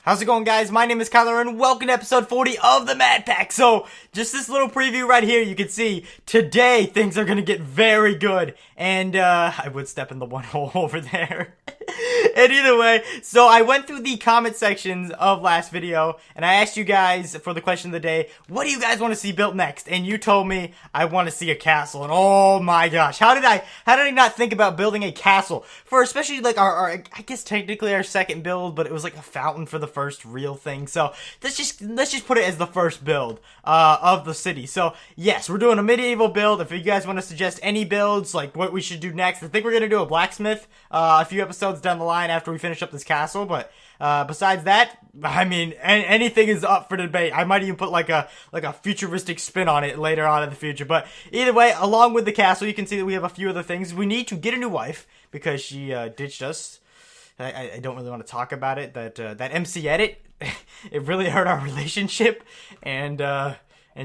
How's it going, guys? My name is Kyler and welcome to episode 40 of the Mad Pack. So, just this little preview right here, you can see today things are going to get very good. And, I would step in the one hole over there. And either way, so I went through the comment sections of last video and I asked you guys for the question of the day, what do you guys want to see built next? And you told me I want to see a castle. And oh my gosh, how did I not think about building a castle for especially like our I guess technically our second build, but it was like a fountain for the first real thing. So let's just put it as the first build of the city. So yes, we're doing a medieval build. If you guys want to suggest any builds, like what we should do next, I think we're gonna do a blacksmith a few episodes down the line after we finish up this castle. But besides that, I mean, anything is up for debate. I might even put like a futuristic spin on it later on in the future. But either way, along with the castle, you can see that we have a few other things. We need to get a new wife because she ditched us. I don't really want to talk about it. That MC edit, it really hurt our relationship, and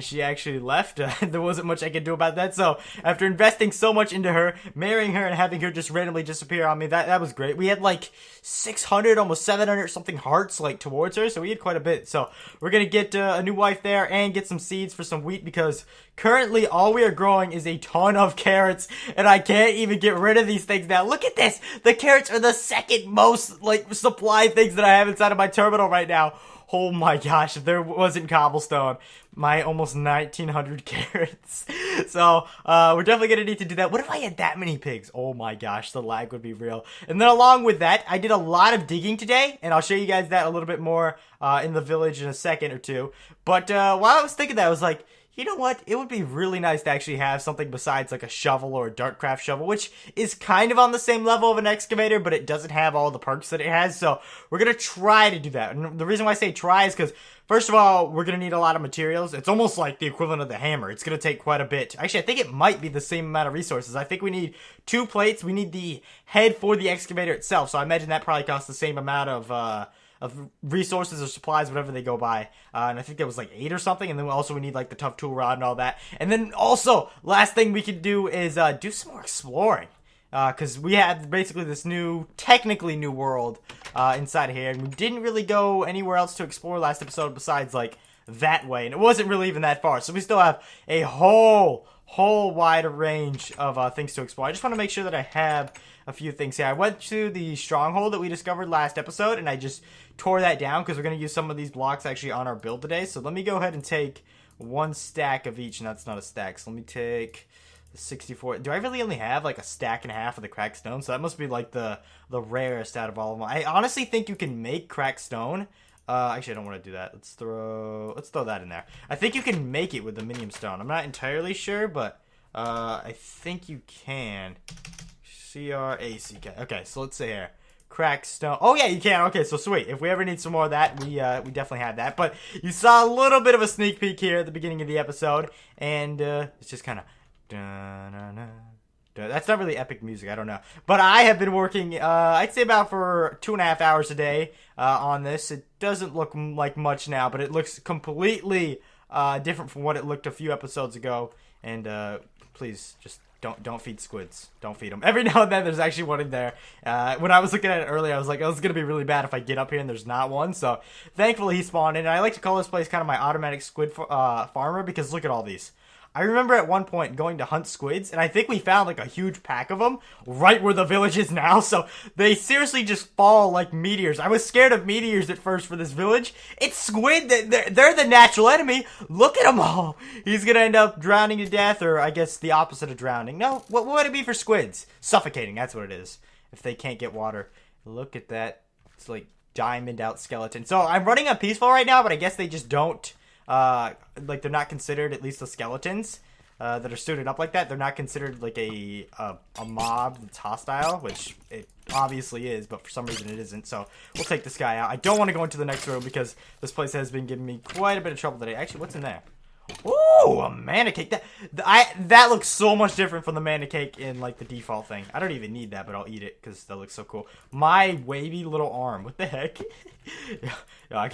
she actually left. There wasn't much I could do about that. So after investing so much into her, marrying her and having her just randomly disappear on me, that was great. We had like 600, almost 700 something hearts like towards her. So we had quite a bit. So we're going to get a new wife there and get some seeds for some wheat because currently all we are growing is a ton of carrots and I can't even get rid of these things now. Look at this. The carrots are the second most like supply things that I have inside of my terminal right now. Oh my gosh, if there wasn't cobblestone, my almost 1900 carrots. So, we're definitely gonna need to do that. What if I had that many pigs? Oh my gosh, the lag would be real. And then along with that, I did a lot of digging today, and I'll show you guys that a little bit more in the village in a second or two. But while I was thinking that, I was like, you know what? It would be really nice to actually have something besides like a shovel or a Dartcraft shovel, which is kind of on the same level of an excavator, but it doesn't have all the perks that it has. So we're going to try to do that. And the reason why I say try is because, first of all, we're going to need a lot of materials. It's almost like the equivalent of the hammer. It's going to take quite a bit. Actually, I think it might be the same amount of resources. I think we need 2 plates. We need the head for the excavator itself. So I imagine that probably costs the same amount of resources or supplies, whatever they go by. And I think there was like 8 or something. And then we need like the tough tool rod and all that. And then also, last thing we could do is do some more exploring. Because we had basically this technically new world inside here. And we didn't really go anywhere else to explore last episode besides like that way. And it wasn't really even that far. So we still have a whole wide range of things to explore. I just want to make sure that I have a few things here. I went to the stronghold that we discovered last episode and I just tore that down because we're going to use some of these blocks actually on our build today. So let me go ahead and take 1 stack of each. And that's not a stack. So let me take the 64. Do I really only have like a stack and a half of the cracked stone? So that must be like the rarest out of all of them. I honestly think you can make cracked stone. Actually, I don't want to do that. Let's throw that in there. I think you can make it with the minium stone. I'm not entirely sure, but I think you can. C-R-A-C-K. Okay, so let's see here. Cracked stone. Oh, yeah, you can. Okay, so sweet. If we ever need some more of that, we definitely have that. But you saw a little bit of a sneak peek here at the beginning of the episode, and it's just kind of... That's not really epic music, I don't know. But I have been working, I'd say about for 2.5 hours a day on this. It doesn't look like much now, but it looks completely different from what it looked a few episodes ago. And please, just don't feed squids. Don't feed them. Every now and then there's actually one in there. When I was looking at it earlier, I was like, oh, it's going to be really bad if I get up here and there's not one. So thankfully he spawned in. And I like to call this place kind of my automatic squid farmer because look at all these. I remember at one point going to hunt squids, and I think we found like a huge pack of them right where the village is now, so they seriously just fall like meteors. I was scared of meteors at first for this village. It's squid, they're the natural enemy. Look at them all. He's gonna end up drowning to death, or I guess the opposite of drowning. No, what would it be for squids? Suffocating, that's what it is, if they can't get water. Look at that. It's like diamond out skeleton. So I'm running on peaceful right now, but I guess they just don't... like they're not considered, at least the skeletons that are suited up like that, they're not considered like a mob that's hostile, which it obviously is, but for some reason it isn't. So we'll take this guy out. I don't want to go into the next room because this place has been giving me quite a bit of trouble today. Actually, what's in there? Ooh, a mana cake. That looks so much different from the mana cake in like the default thing. I don't even need that, but I'll eat it because that looks so cool. My wavy little arm. What the heck? Yeah, I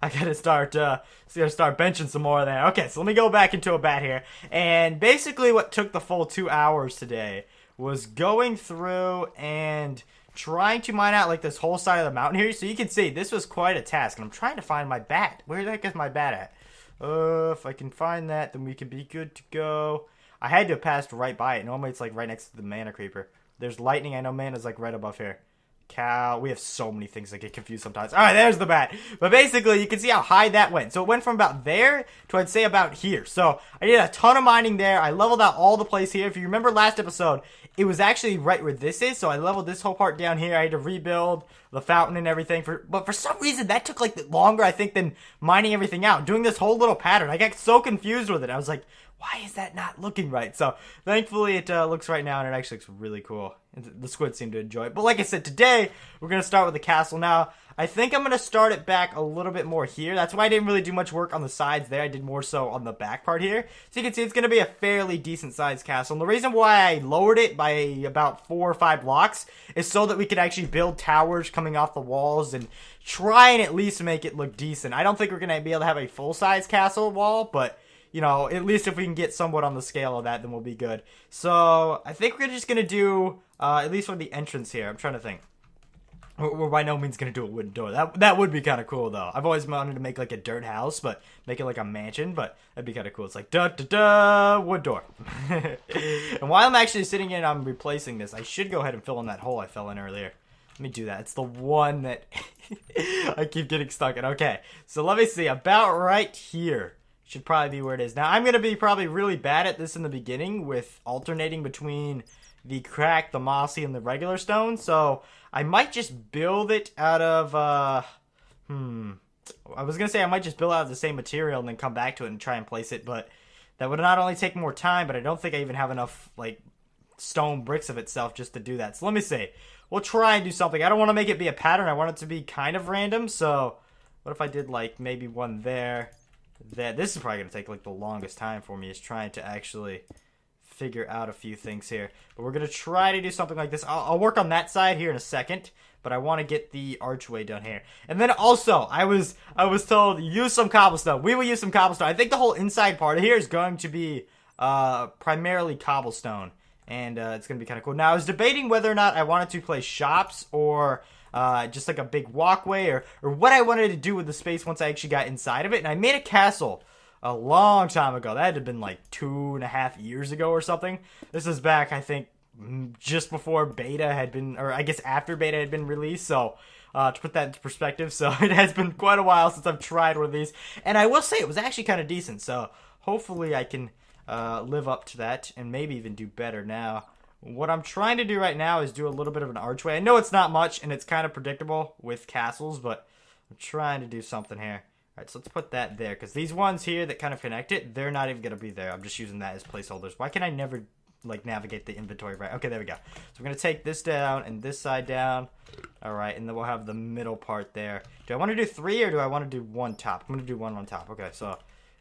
gotta start benching some more of that. Okay, so let me go back into a bat here. And basically what took the full 2 hours today was going through and trying to mine out like this whole side of the mountain here. So you can see this was quite a task. And I'm trying to find my bat. Where the heck is my bat at? If I can find that, then we can be good to go. I had to have passed right by it. Normally it's like right next to the mana creeper. There's lightning. I know mana's like right above here. Cow. We have so many things that get confused sometimes. Alright, there's the bat. But basically, you can see how high that went. So it went from about there to I'd say about here. So I did a ton of mining there. I leveled out all the place here. If you remember last episode, it was actually right where this is. So I leveled this whole part down here. I had to rebuild the fountain and everything. But for some reason, that took like longer, I think, than mining everything out. Doing this whole little pattern. I got so confused with it. I was like, why is that not looking right? So thankfully it looks right now, and it actually looks really cool. The squid seem to enjoy it. But like I said, today we're going to start with the castle. Now, I think I'm going to start it back a little bit more here. That's why I didn't really do much work on the sides there. I did more so on the back part here. So you can see it's going to be a fairly decent sized castle. And the reason why I lowered it by about 4 or 5 blocks is so that we could actually build towers coming off the walls and try and at least make it look decent. I don't think we're going to be able to have a full-size castle wall, but you know, at least if we can get somewhat on the scale of that, then we'll be good. So I think we're just going to do, at least for the entrance here, I'm trying to think. We're by no means going to do a wooden door. That would be kind of cool, though. I've always wanted to make like a dirt house, but make it like a mansion, but that'd be kind of cool. It's like, da-da-da, wood door. And while I'm actually sitting here and I'm replacing this, I should go ahead and fill in that hole I fell in earlier. Let me do that. It's the one that I keep getting stuck in. Okay, so let me see. About right here should probably be where it is. Now, I'm going to be probably really bad at this in the beginning with alternating between the cracked, the mossy, and the regular stone. So I might just build it out of, I was going to say I might just build out of the same material and then come back to it and try and place it. But that would not only take more time, but I don't think I even have enough, like, stone bricks of itself just to do that. So let me see. We'll try and do something. I don't want to make it be a pattern. I want it to be kind of random. So what if I did, like, maybe one there? This is probably going to take like the longest time for me, is trying to actually figure out a few things here. But we're going to try to do something like this. I'll work on that side here in a second, but I want to get the archway done here. And then also, I was told, use some cobblestone. We will use some cobblestone. I think the whole inside part of here is going to be primarily cobblestone. And it's going to be kind of cool. Now, I was debating whether or not I wanted to place shops or just like a big walkway, or what I wanted to do with the space once I actually got inside of it. And I made a castle a long time ago. That had to have been like 2.5 years ago or something. This is back, I think, just before beta had been, or I guess after beta had been released. So to put that into perspective, so it has been quite a while since I've tried one of these. And I will say it was actually kind of decent. So hopefully I can live up to that and maybe even do better. Now, what I'm trying to do right now is do a little bit of an archway. I know it's not much, and it's kind of predictable with castles, but I'm trying to do something here. All right, so let's put that there, because these ones here that kind of connect it, they're not even going to be there. I'm just using that as placeholders. Why can I never, like, navigate the inventory right? Okay, there we go. So we're going to take this down and this side down. All right, and then we'll have the middle part there. Do I want to do 3 or do I want to do 1 top? I'm going to do 1 on top. Okay, so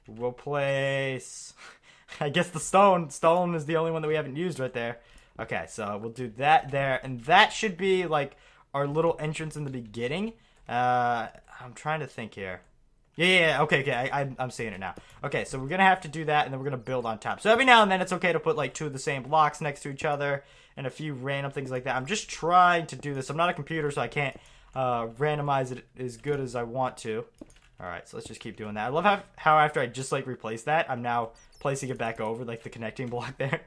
we'll place, I guess the stone. Stone is the only one that we haven't used right there. Okay, so we'll do that there, and that should be, like, our little entrance in the beginning. I'm trying to think here. Yeah, okay, I'm seeing it now. Okay, so we're going to have to do that, and then we're going to build on top. So every now and then, it's okay to put, like, 2 of the same blocks next to each other, and a few random things like that. I'm just trying to do this. I'm not a computer, so I can't randomize it as good as I want to. Alright, so let's just keep doing that. I love how after I just, like, replaced that, I'm now placing it back over, like the connecting block there.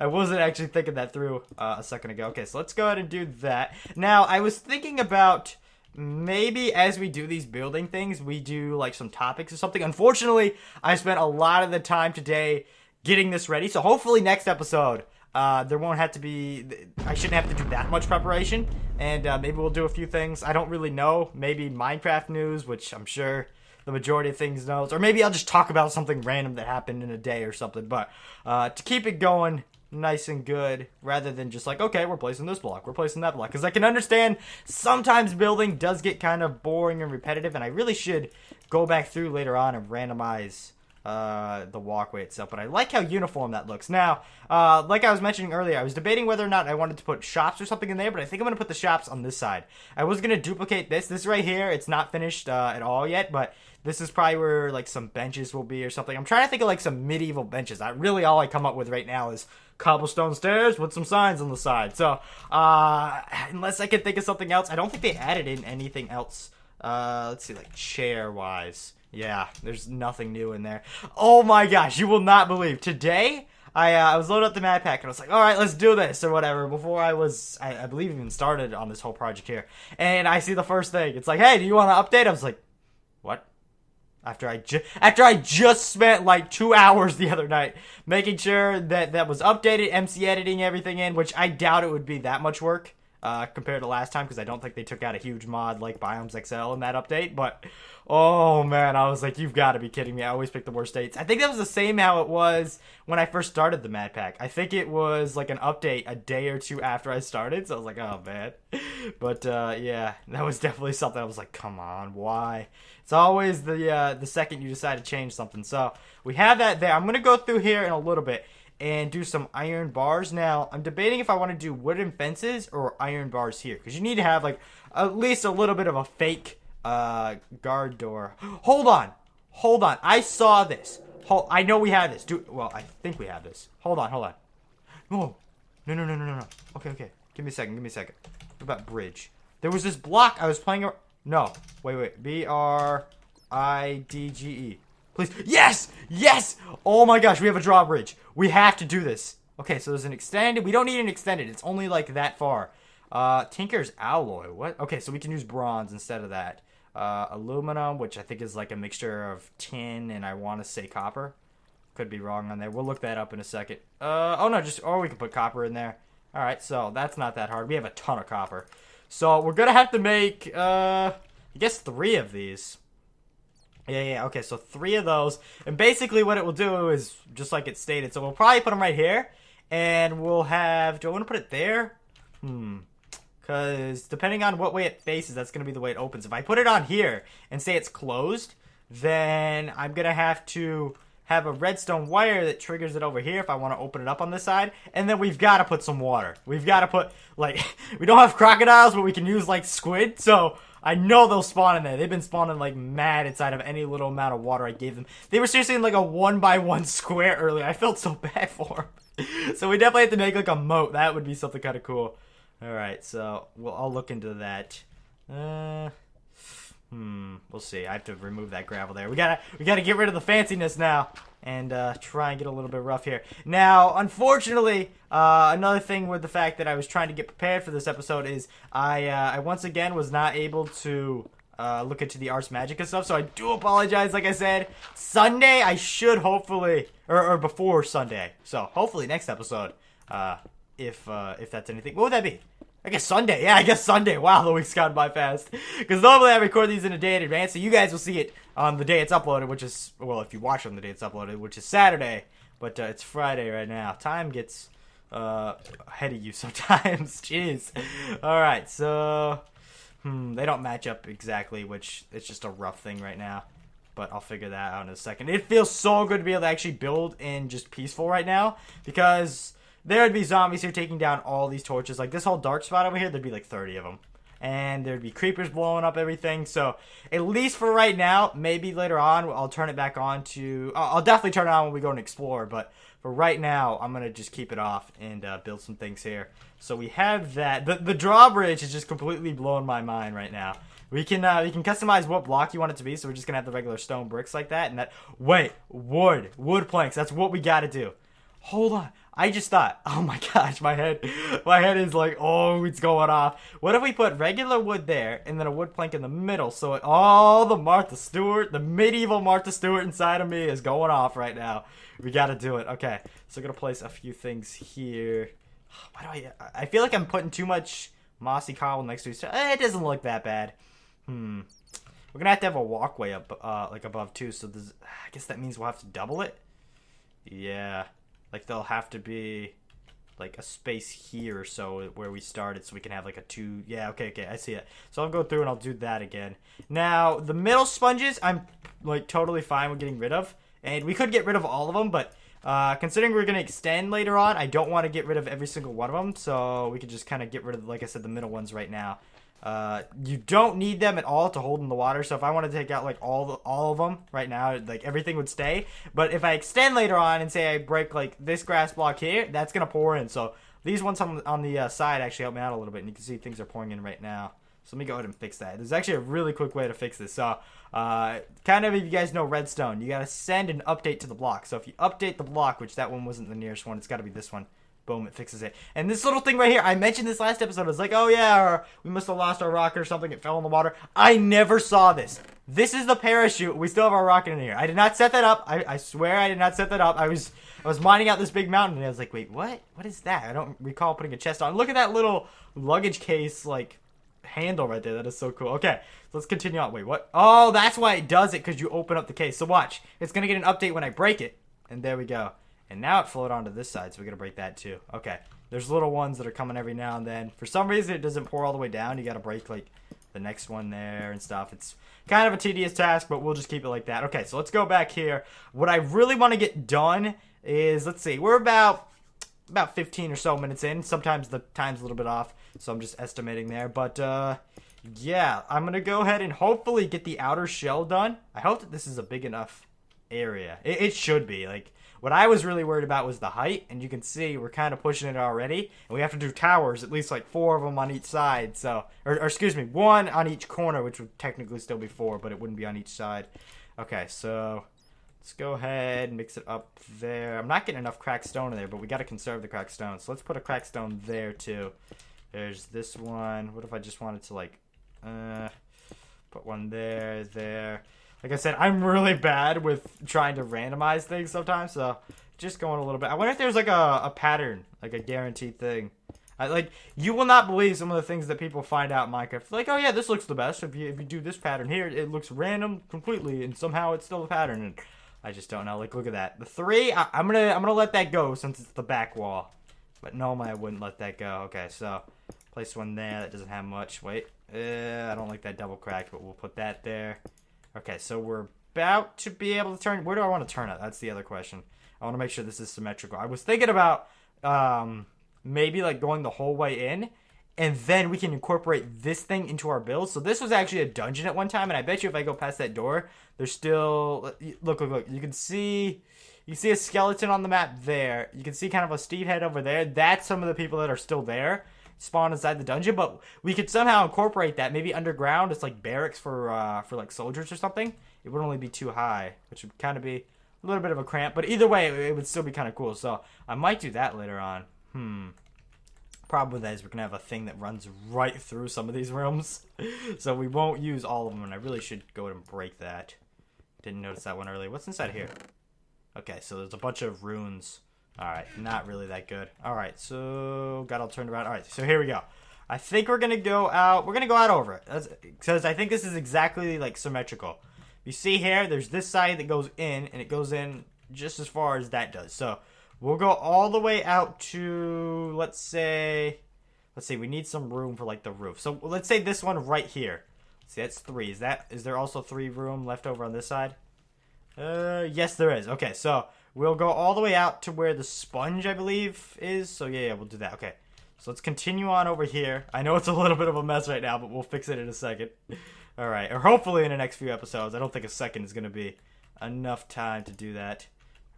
I wasn't actually thinking that through a second ago. Okay, so let's go ahead and do that. Now, I was thinking about maybe as we do these building things, we do like some topics or something. Unfortunately, I spent a lot of the time today getting this ready, so hopefully next episode, there won't have to be, I shouldn't have to do that much preparation, and maybe we'll do a few things. I don't really know. Maybe Minecraft news, which I'm sure the majority of things knows, or maybe I'll just talk about something random that happened in a day or something. But to keep it going nice and good, rather than just like, okay, we're placing this block, we're placing that block, because I can understand sometimes building does get kind of boring and repetitive, and I really should go back through later on and randomize the walkway itself, but I like how uniform that looks. Now, like I was mentioning earlier, I was debating whether or not I wanted to put shops or something in there, but I think I'm going to put the shops on this side. I was going to duplicate this right here. It's not finished at all yet, but this is probably where like some benches will be or something. I'm trying to think of like some medieval benches. Really all I come up with right now is cobblestone stairs with some signs on the side. So, unless I can think of something else, I don't think they added in anything else. Let's see, like chair-wise. Yeah, there's nothing new in there. Oh my gosh, you will not believe. Today, I was loading up the map pack and I was like, all right, let's do this or whatever. Before I believe even started on this whole project here. And I see the first thing. It's like, hey, do you want to update? I was like, what? After I just spent like 2 hours the other night making sure that was updated, MC editing everything in, which I doubt it would be that much work. Compared to last time, because I don't think they took out a huge mod like Biomes XL in that update, but oh man, I was like, you've got to be kidding me. I always pick the worst dates. I think that was the same how it was when I first started the Mad Pack. I think it was like an update a day or two after I started, so I was like, oh man. But yeah, that was definitely something I was like, come on, why? It's always the second you decide to change something. So we have that there. I'm going to go through here in a little bit and do some iron bars. Now, I'm debating if I want to do wooden fences or iron bars here, because you need to have, like, at least a little bit of a fake guard door. Hold on. I saw this. I know we have this. Well, I think we have this. Hold on. No. Okay. Give me a second. What about bridge? There was this block I was playing. No. Wait. BRIDGE. Please. Yes! Oh my gosh, we have a drawbridge. We have to do this. Okay, so there's an extended. We don't need an extended. It's only like that far. Tinker's alloy. What? Okay, so we can use bronze instead of that. Aluminum, which I think is like a mixture of tin and I want to say copper. Could be wrong on there. We'll look that up in a second. Or we can put copper in there. All right, so that's not that hard. We have a ton of copper. So we're going to have to make, I guess 3 of these. Yeah, okay, so 3 of those. And basically what it will do is just like it stated. So we'll probably put them right here. And we'll have... Do I want to put it there? Because depending on what way it faces, that's going to be the way it opens. If I put it on here and say it's closed, then I'm going to have to have a redstone wire that triggers it over here if I want to open it up on this side. And then we've got to put some water. We've got to put, like... we don't have crocodiles, but we can use, like, squid. So... I know they'll spawn in there. They've been spawning like mad inside of any little amount of water I gave them. They were seriously in like a 1x1 square earlier. I felt so bad for them. So we definitely have to make like a moat. That would be something kind of cool. Alright, so I'll look into that. We'll see. I have to remove that gravel there. We gotta get rid of the fanciness now. And try and get a little bit rough here. Now, unfortunately, another thing with the fact that I was trying to get prepared for this episode is I once again was not able to look into the Ars Magica stuff. So I do apologize. Like I said, Sunday I should hopefully, or before Sunday. So hopefully next episode, if that's anything. What would that be? I guess Sunday. Yeah, I guess Sunday. Wow, the week's gone by fast. Because normally I record these in a day in advance, so you guys will see it on the day it's uploaded, which is, well, if you watch on the day it's uploaded, which is Saturday. But it's Friday right now. Time gets ahead of you sometimes. Jeez. Alright, so... they don't match up exactly, which it's just a rough thing right now. But I'll figure that out in a second. It feels so good to be able to actually build in just peaceful right now, because... there would be zombies here taking down all these torches. Like this whole dark spot over here, there'd be like 30 of them. And there'd be creepers blowing up everything. So at least for right now, maybe later on I'll turn it back on to... I'll definitely turn it on when we go and explore. But for right now, I'm going to just keep it off and build some things here. So we have that. The drawbridge is just completely blowing my mind right now. We can customize what block you want it to be. So we're just going to have the regular stone bricks like that. And that... wait, wood planks. That's what we got to do. Hold on. I just thought, oh my gosh, my head is like, oh, it's going off. What if we put regular wood there and then a wood plank in the middle, so all the Martha Stewart, the medieval Martha Stewart inside of me is going off right now. We got to do it. Okay, so I'm going to place a few things here. Why do I feel like I'm putting too much mossy cobble next to each other. It doesn't look that bad. We're going to have a walkway up, like above too, so I guess that means we'll have to double it. Yeah. Like, there'll have to be, like, a space here or so where we started so we can have, like, a 2... Yeah, okay, I see it. So I'll go through and I'll do that again. Now, the middle sponges, I'm, like, totally fine with getting rid of. And we could get rid of all of them, but considering we're going to extend later on, I don't want to get rid of every single one of them. So we could just kind of get rid of, like I said, the middle ones right now. You don't need them at all to hold in the water. So if I want to take out like all of them right now, like everything would stay. But if I extend later on and say I break like this grass block here, that's going to pour in. So these ones on the side actually help me out a little bit. And you can see things are pouring in right now. So let me go ahead and fix that. There's actually a really quick way to fix this. So, kind of if you guys know redstone, you got to send an update to the block. So if you update the block, which that one wasn't the nearest one, it's got to be this one. Boom, it fixes it. And this little thing right here, I mentioned this last episode. I was like, oh yeah, we must have lost our rocket or something. It fell in the water. I never saw this. This is the parachute. We still have our rocket in here. I did not set that up. I swear I did not set that up. I was mining out this big mountain, and I was like, wait, what? What is that? I don't recall putting a chest on. Look at that little luggage case, like, handle right there. That is so cool. Okay, so let's continue on. Wait, what? Oh, that's why it does it, because you open up the case. So watch. It's going to get an update when I break it. And there we go. And now it flowed onto this side, so we're going to break that too. Okay, there's little ones that are coming every now and then. For some reason, it doesn't pour all the way down. You got to break, like, the next one there and stuff. It's kind of a tedious task, but we'll just keep it like that. Okay, so let's go back here. What I really want to get done is, let's see, we're about 15 or so minutes in. Sometimes the time's a little bit off, so I'm just estimating there. But, yeah, I'm going to go ahead and hopefully get the outer shell done. I hope that this is a big enough area. It should be. Like, what I was really worried about was the height, and you can see we're kind of pushing it already. And we have to do towers, at least like 4 of them on each side. So, or excuse me, 1 on each corner, which would technically still be 4, but it wouldn't be on each side. Okay, so let's go ahead and mix it up there. I'm not getting enough cracked stone in there, but we got to conserve the cracked stone. So let's put a cracked stone there too. There's this one. What if I just wanted to like put one there. Like I said, I'm really bad with trying to randomize things sometimes, so just going a little bit. I wonder if there's like a pattern, like a guaranteed thing. Like, you will not believe some of the things that people find out in Minecraft. Like, oh yeah, this looks the best. If you do this pattern here, it looks random completely, and somehow it's still a pattern. And I just don't know. Like, look at that. The 3, I'm gonna let that go since it's the back wall. But normally I wouldn't let that go. Okay, so place one there. That doesn't have much. Wait, I don't like that double cracked, but we'll put that there. Okay, so we're about to be able to turn. Where do I want to turn it? That's the other question. I want to make sure this is symmetrical. I was thinking about maybe like going the whole way in, and then we can incorporate this thing into our build. So this was actually a dungeon at one time, and I bet you if I go past that door, there's still look. You can see a skeleton on the map there. You can see kind of a Steve head over there. That's some of the people that are still there, spawn inside the dungeon. But we could somehow incorporate that maybe underground. It's like barracks for like soldiers or something. It would only be too high, which would kind of be a little bit of a cramp. But either way, it would still be kind of cool. So I might do that later on. Problem with that is we're gonna have a thing that runs right through some of these rooms, so we won't use all of them. And I really should go ahead and break that. Didn't notice that one earlier. What's inside here? Okay, so there's a bunch of runes. Alright, not really that good. Alright, so got all turned around. Alright, so here we go. I think we're gonna go out. We're gonna go out over it because I think this is exactly like symmetrical. You see here, there's this side that goes in, and it goes in just as far as that does. So we'll go all the way out to, let's say, we need some room for like the roof. So let's say this one right here. See, that's 3. Is there also 3 room left over on this side? Yes, there is. Okay, so we'll go all the way out to where the sponge, I believe, is. So yeah, we'll do that. Okay, so let's continue on over here. I know it's a little bit of a mess right now, but we'll fix it in a second. All right, or hopefully in the next few episodes. I don't think a second is going to be enough time to do that.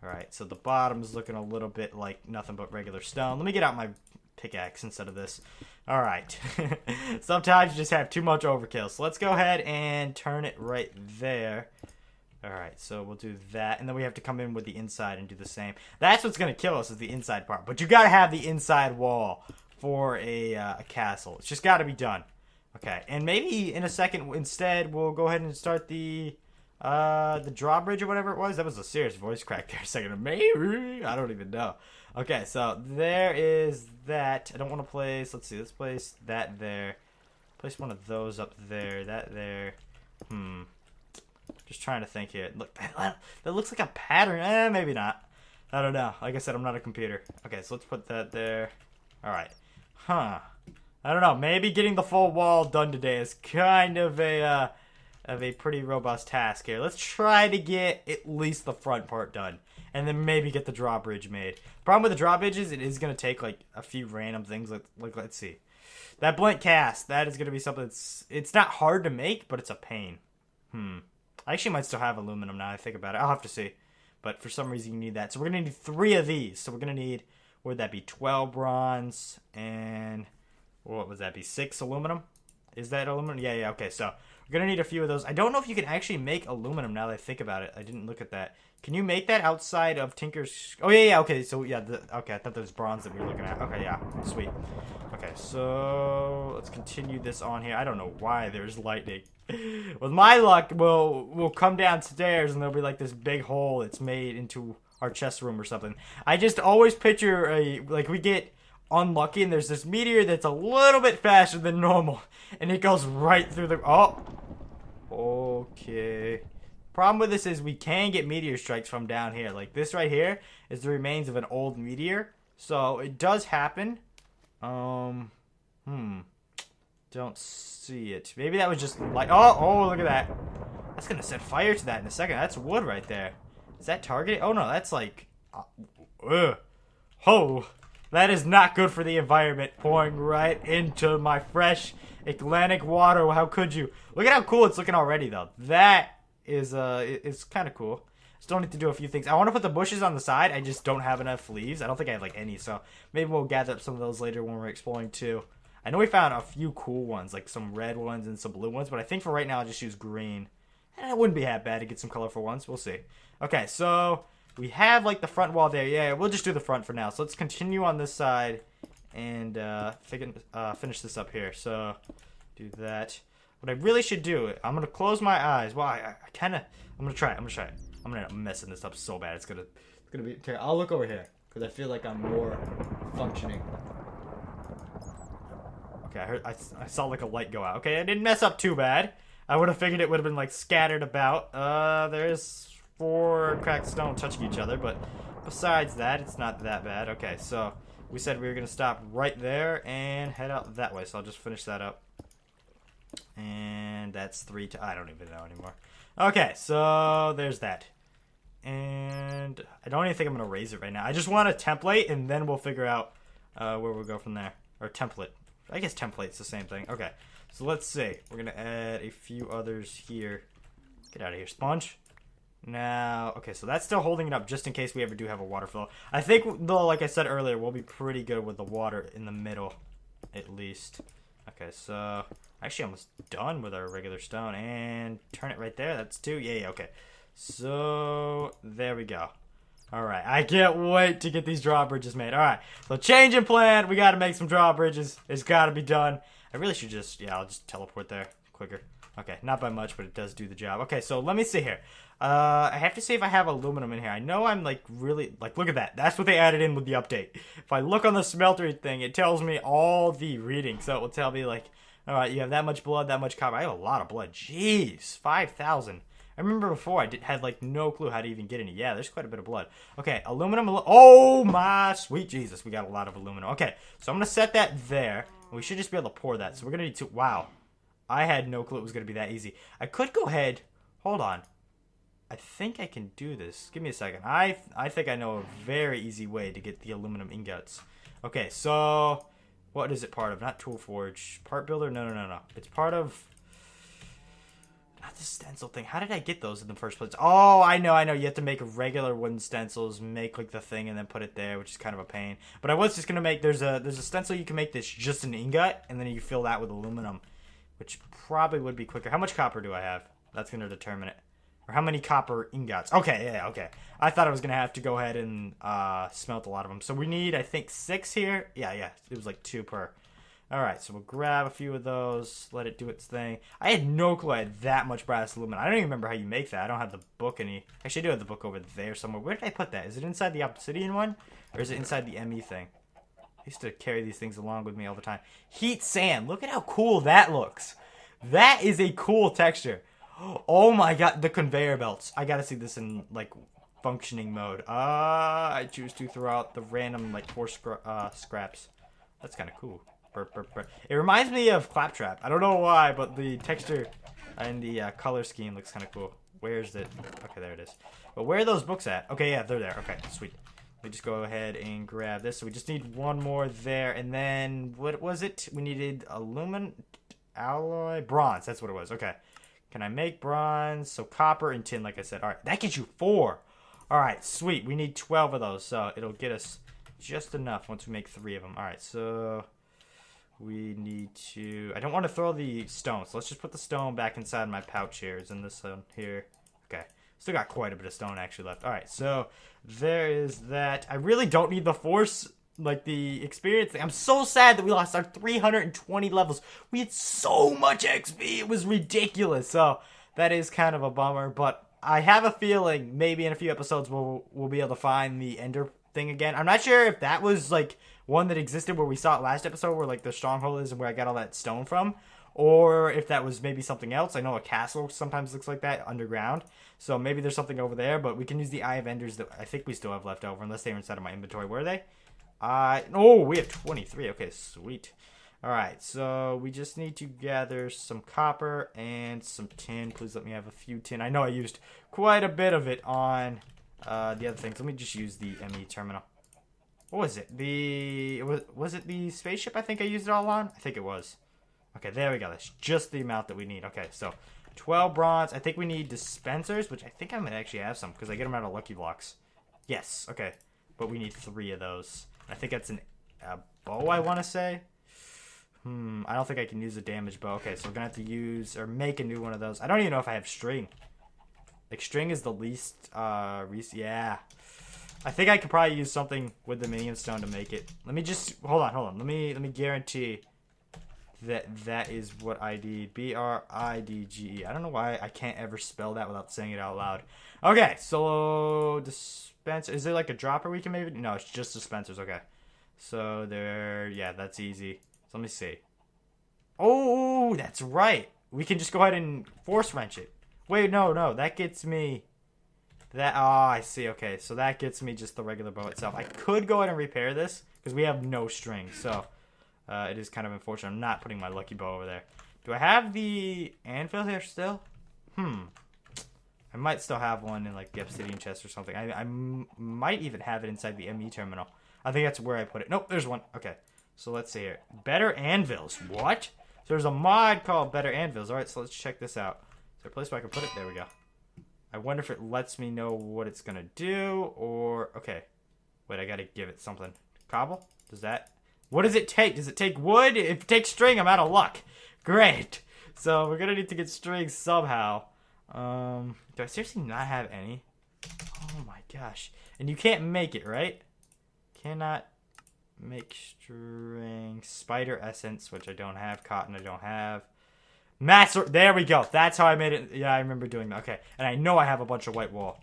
All right, so the bottom is looking a little bit like nothing but regular stone. Let me get out my pickaxe instead of this. All right. Sometimes you just have too much overkill. So let's go ahead and turn it right there. All right, so we'll do that. And then we have to come in with the inside and do the same. That's what's going to kill us is the inside part. But you got to have the inside wall for a castle. It's just got to be done. Okay, and maybe in a second instead we'll go ahead and start the drawbridge or whatever it was. That was a serious voice crack there a second. Maybe. I don't even know. Okay, so there is that. I don't want to place, let's see, let's place that there. Place one of those up there, that there. Just trying to think here. Look, that looks like a pattern. Maybe not. I don't know. Like I said, I'm not a computer. Okay, so let's put that there. Alright. I don't know. Maybe getting the full wall done today is kind of a of a pretty robust task here. Let's try to get at least the front part done. And then maybe get the drawbridge made. Problem with the drawbridge is it is going to take like a few random things. Like let's see. That blank cast, that is going to be something it's not hard to make, but it's a pain. I actually might still have aluminum now I think about it. I'll have to see. But for some reason you need that. So we're going to need 3 of these. So we're going to need, what would that be, 12 bronze and what would that be, 6 aluminum? Is that aluminum? Yeah, okay. So we're going to need a few of those. I don't know if you can actually make aluminum now that I think about it. I didn't look at that. Can you make that outside of Tinker's? Oh, yeah, okay. So, yeah, okay, I thought there was bronze that we were looking at. Okay, yeah, sweet. Okay, so let's continue this on here. I don't know why there's lightning. With my luck, we'll come downstairs and there'll be like this big hole that's made into our chest room or something. I just always picture like we get unlucky and there's this meteor that's a little bit faster than normal and it goes right through the... Oh! Okay. Problem with this is we can get meteor strikes from down here. Like this right here is the remains of an old meteor. So it does happen. Don't see it. Maybe that was just like... Oh, look at that. That's going to set fire to that in a second. That's wood right there. Is that targeted? Oh, no, that's like... Oh, that is not good for the environment. Pouring right into my fresh Atlantic water. How could you? Look at how cool it's looking already, though. That is it's kind of cool. Still need to do a few things. I want to put the bushes on the side. I just don't have enough leaves. I don't think I have like any, so maybe we'll gather up some of those later when we're exploring too. I know we found a few cool ones, like some red ones and some blue ones, but I think for right now I'll just use green. And it wouldn't be that bad to get some colorful ones. We'll see. Okay, so we have like the front wall there. Yeah, we'll just do the front for now. So let's continue on this side and finish this up here. So do that. What I really should do, I'm going to close my eyes. Well, I'm going to try it. I'm going to end up messing this up so bad. It's going to be... Okay, I'll look over here because I feel like I'm more functioning. Okay, I saw like a light go out. Okay, I didn't mess up too bad. I would have figured it would have been like scattered about. There's 4 cracked stone touching each other, but besides that, it's not that bad. Okay, so we said we were going to stop right there and head out that way. So I'll just finish that up. And that's 3 to... I don't even know anymore. Okay, so there's that. And I don't even think I'm going to raise it right now. I just want a template, and then we'll figure out where we'll go from there. Or template. I guess template's the same thing. Okay, so let's see. We're going to add a few others here. Get out of here, sponge. Now, okay, so that's still holding it up just in case we ever do have a water flow. I think, though, like I said earlier, we'll be pretty good with the water in the middle, at least. Okay, so actually almost done with our regular stone. And turn it right there. That's 2. Yeah, okay. So there we go. Alright, I can't wait to get these drawbridges made. Alright, so change in plan. We got to make some drawbridges. It's got to be done. I really should just, yeah, I'll just teleport there quicker. Okay, not by much, but it does do the job. Okay, so let me see here. I have to see if I have aluminum in here. I know I'm like really, like look at that. That's what they added in with the update. If I look on the smelter thing, it tells me all the readings. So it will tell me like, alright, you have that much blood, that much copper. I have a lot of blood. Jeez, 5,000. I remember before I had like no clue how to even get any. Yeah, there's quite a bit of blood. Okay, aluminum. Oh my sweet Jesus, we got a lot of aluminum. Okay, so I'm going to set that there. We should just be able to pour that. So we're going to need to, wow. I had no clue it was going to be that easy. I could go ahead, hold on. I think I can do this. Give me a second. I think I know a very easy way to get the aluminum ingots. Okay, so what is it part of? Not tool forge. Part builder? No. It's part of... Not the stencil thing. How did I get those in the first place? Oh, I know. You have to make regular wooden stencils, make like the thing, and then put it there, which is kind of a pain. But I was just gonna make. There's a stencil you can make that's just an ingot, and then you fill that with aluminum, which probably would be quicker. How much copper do I have? That's gonna determine it. Or how many copper ingots? Okay, yeah, okay. I thought I was gonna have to go ahead and smelt a lot of them. So we need, I think, 6 here. Yeah. It was like 2 per. Alright, so we'll grab a few of those, let it do its thing. I had no clue I had that much brass aluminum. I don't even remember how you make that. I don't have the book any. Actually, I do have the book over there somewhere. Where did I put that? Is it inside the obsidian one? Or is it inside the ME thing? I used to carry these things along with me all the time. Heat sand. Look at how cool that looks. That is a cool texture. Oh my god, the conveyor belts. I gotta see this in, like, functioning mode. I choose to throw out the random, like, 4 scraps. That's kind of cool. Burp. It reminds me of Claptrap. I don't know why, but the texture And the color scheme looks kind of cool. Where's it? Okay, there it is. But where are those books at? Okay, yeah, they're there. Okay, sweet. We just go ahead and grab this. So we just need one more there. And then, what was it? We needed aluminum, alloy, bronze. That's what it was. Okay. Can I make bronze? So copper and tin, like I said. All right, that gets you 4. All right, sweet. We need 12 of those. So it'll get us just enough once we make 3 of them. All right, so we need to... I don't want to throw the stone. So let's just put the stone back inside my pouch here. Is in this one here. Okay. Still got quite a bit of stone actually left. All right, so there is that. I really don't need the force, like the experience thing. I'm so sad that we lost our 320 levels. We had so much XP. It was ridiculous. So that is kind of a bummer. But I have a feeling maybe in a few episodes we'll be able to find the Ender thing again. I'm not sure if that was like one that existed where we saw it last episode where like the stronghold is and where I got all that stone from. Or if that was maybe something else. I know a castle sometimes looks like that underground. So maybe there's something over there. But we can use the Eye of Enders that I think we still have left over. Unless they were inside of my inventory. Where are they? Oh, we have 23. Okay, sweet. Alright, so we just need to gather some copper and some tin. Please let me have a few tin. I know I used quite a bit of it on the other things. Let me just use the ME terminal. What was it? Was it the spaceship I think I used it all on? I think it was. Okay, there we go. That's just the amount that we need. Okay, so 12 bronze. I think we need dispensers, which I think I might actually have some because I get them out of Lucky Blocks. Yes, okay. But we need 3 of those. I think that's a bow, I want to say. I don't think I can use a damaged bow. Okay, so we're going to have to use or make a new one of those. I don't even know if I have string. Like, string is the least, yeah. I think I could probably use something with the minion stone to make it. Let me just, hold on. Let me guarantee that is what I need. B-R-I-D-G-E. I don't know why I can't ever spell that without saying it out loud. Okay, so dispenser. Is there like a dropper we can maybe? No, it's just dispensers. Okay. So there, yeah, that's easy. So let me see. Oh, that's right. We can just go ahead and force wrench it. Wait, no, that gets me that. Oh, I see. Okay, so that gets me just the regular bow itself. I could go ahead and repair this because we have no string. So it is kind of unfortunate. I'm not putting my lucky bow over there. Do I have the anvil here still? I might still have one in like the obsidian chest or something. I might even have it inside the ME terminal. I think that's where I put it. Nope, there's one. Okay, so let's see here. Better anvils. What? So there's a mod called Better Anvils. All right, so let's check this out. Is there a place where I can put it? There we go. I wonder if it lets me know what it's gonna do, or okay. Wait, I gotta give it something. Cobble? Does that? What does it take? Does it take wood? If it takes string, I'm out of luck. Great. So we're gonna need to get string somehow. Do I seriously not have any? Oh my gosh. And you can't make it, right? Cannot make string. Spider essence, which I don't have. Cotton, I don't have. Master. There we go. That's how I made it. Yeah, I remember doing that. Okay. And I know I have a bunch of white wool.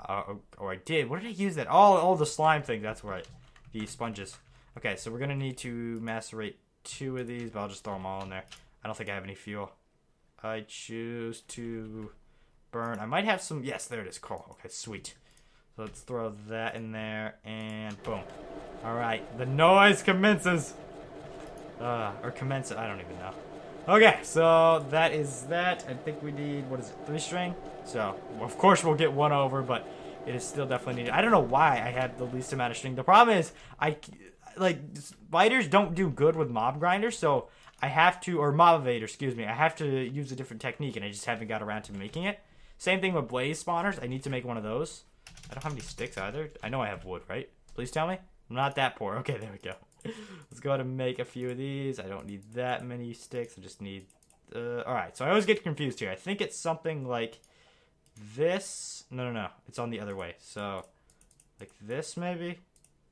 Or I did. What did I use that? All the slime things. That's right. The sponges. Okay, so we're going to need to macerate 2 of these, but I'll just throw them all in there. I don't think I have any fuel. I choose to burn. I might have some. Yes, there it is. Cool. Okay, sweet. So let's throw that in there, and boom. All right, the noise commences. Or commences. I don't even know. Okay, so that is that. I think we need, what is it, 3 string? So, of course we'll get 1 over, but it is still definitely needed. I don't know why I had the least amount of string. The problem is, spiders don't do good with mob grinders, so I have to, or mob evader, excuse me, I have to use a different technique, and I just haven't got around to making it. Same thing with blaze spawners. I need to make one of those. I don't have any sticks either. I know I have wood, right? Please tell me. I'm not that poor. Okay, there we go. Let's go ahead and make a few of these. I don't need that many sticks. I just need... Alright, so I always get confused here. I think it's something like this. No. It's on the other way. So, like this maybe?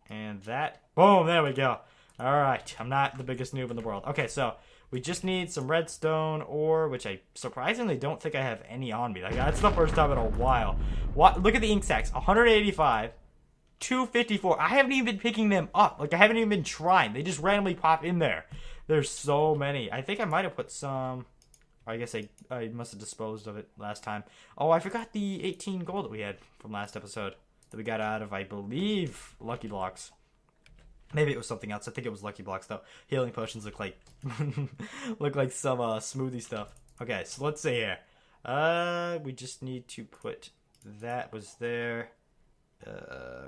And that. Boom, there we go. Alright, I'm not the biggest noob in the world. Okay, so we just need some redstone ore, which I surprisingly don't think I have any on me. Like, that's the first time in a while. Look at the ink sacks. 185. 254. I haven't even been picking them up. Like, I haven't even been trying. They just randomly pop in there. There's so many. I think I might have put some... I guess I must have disposed of it last time. Oh, I forgot the 18 gold that we had from last episode. That we got out of, I believe, Lucky Blocks. Maybe it was something else. I think it was Lucky Blocks, though. Healing potions look like... look like some smoothie stuff. Okay, so let's see here. We just need to put that was there.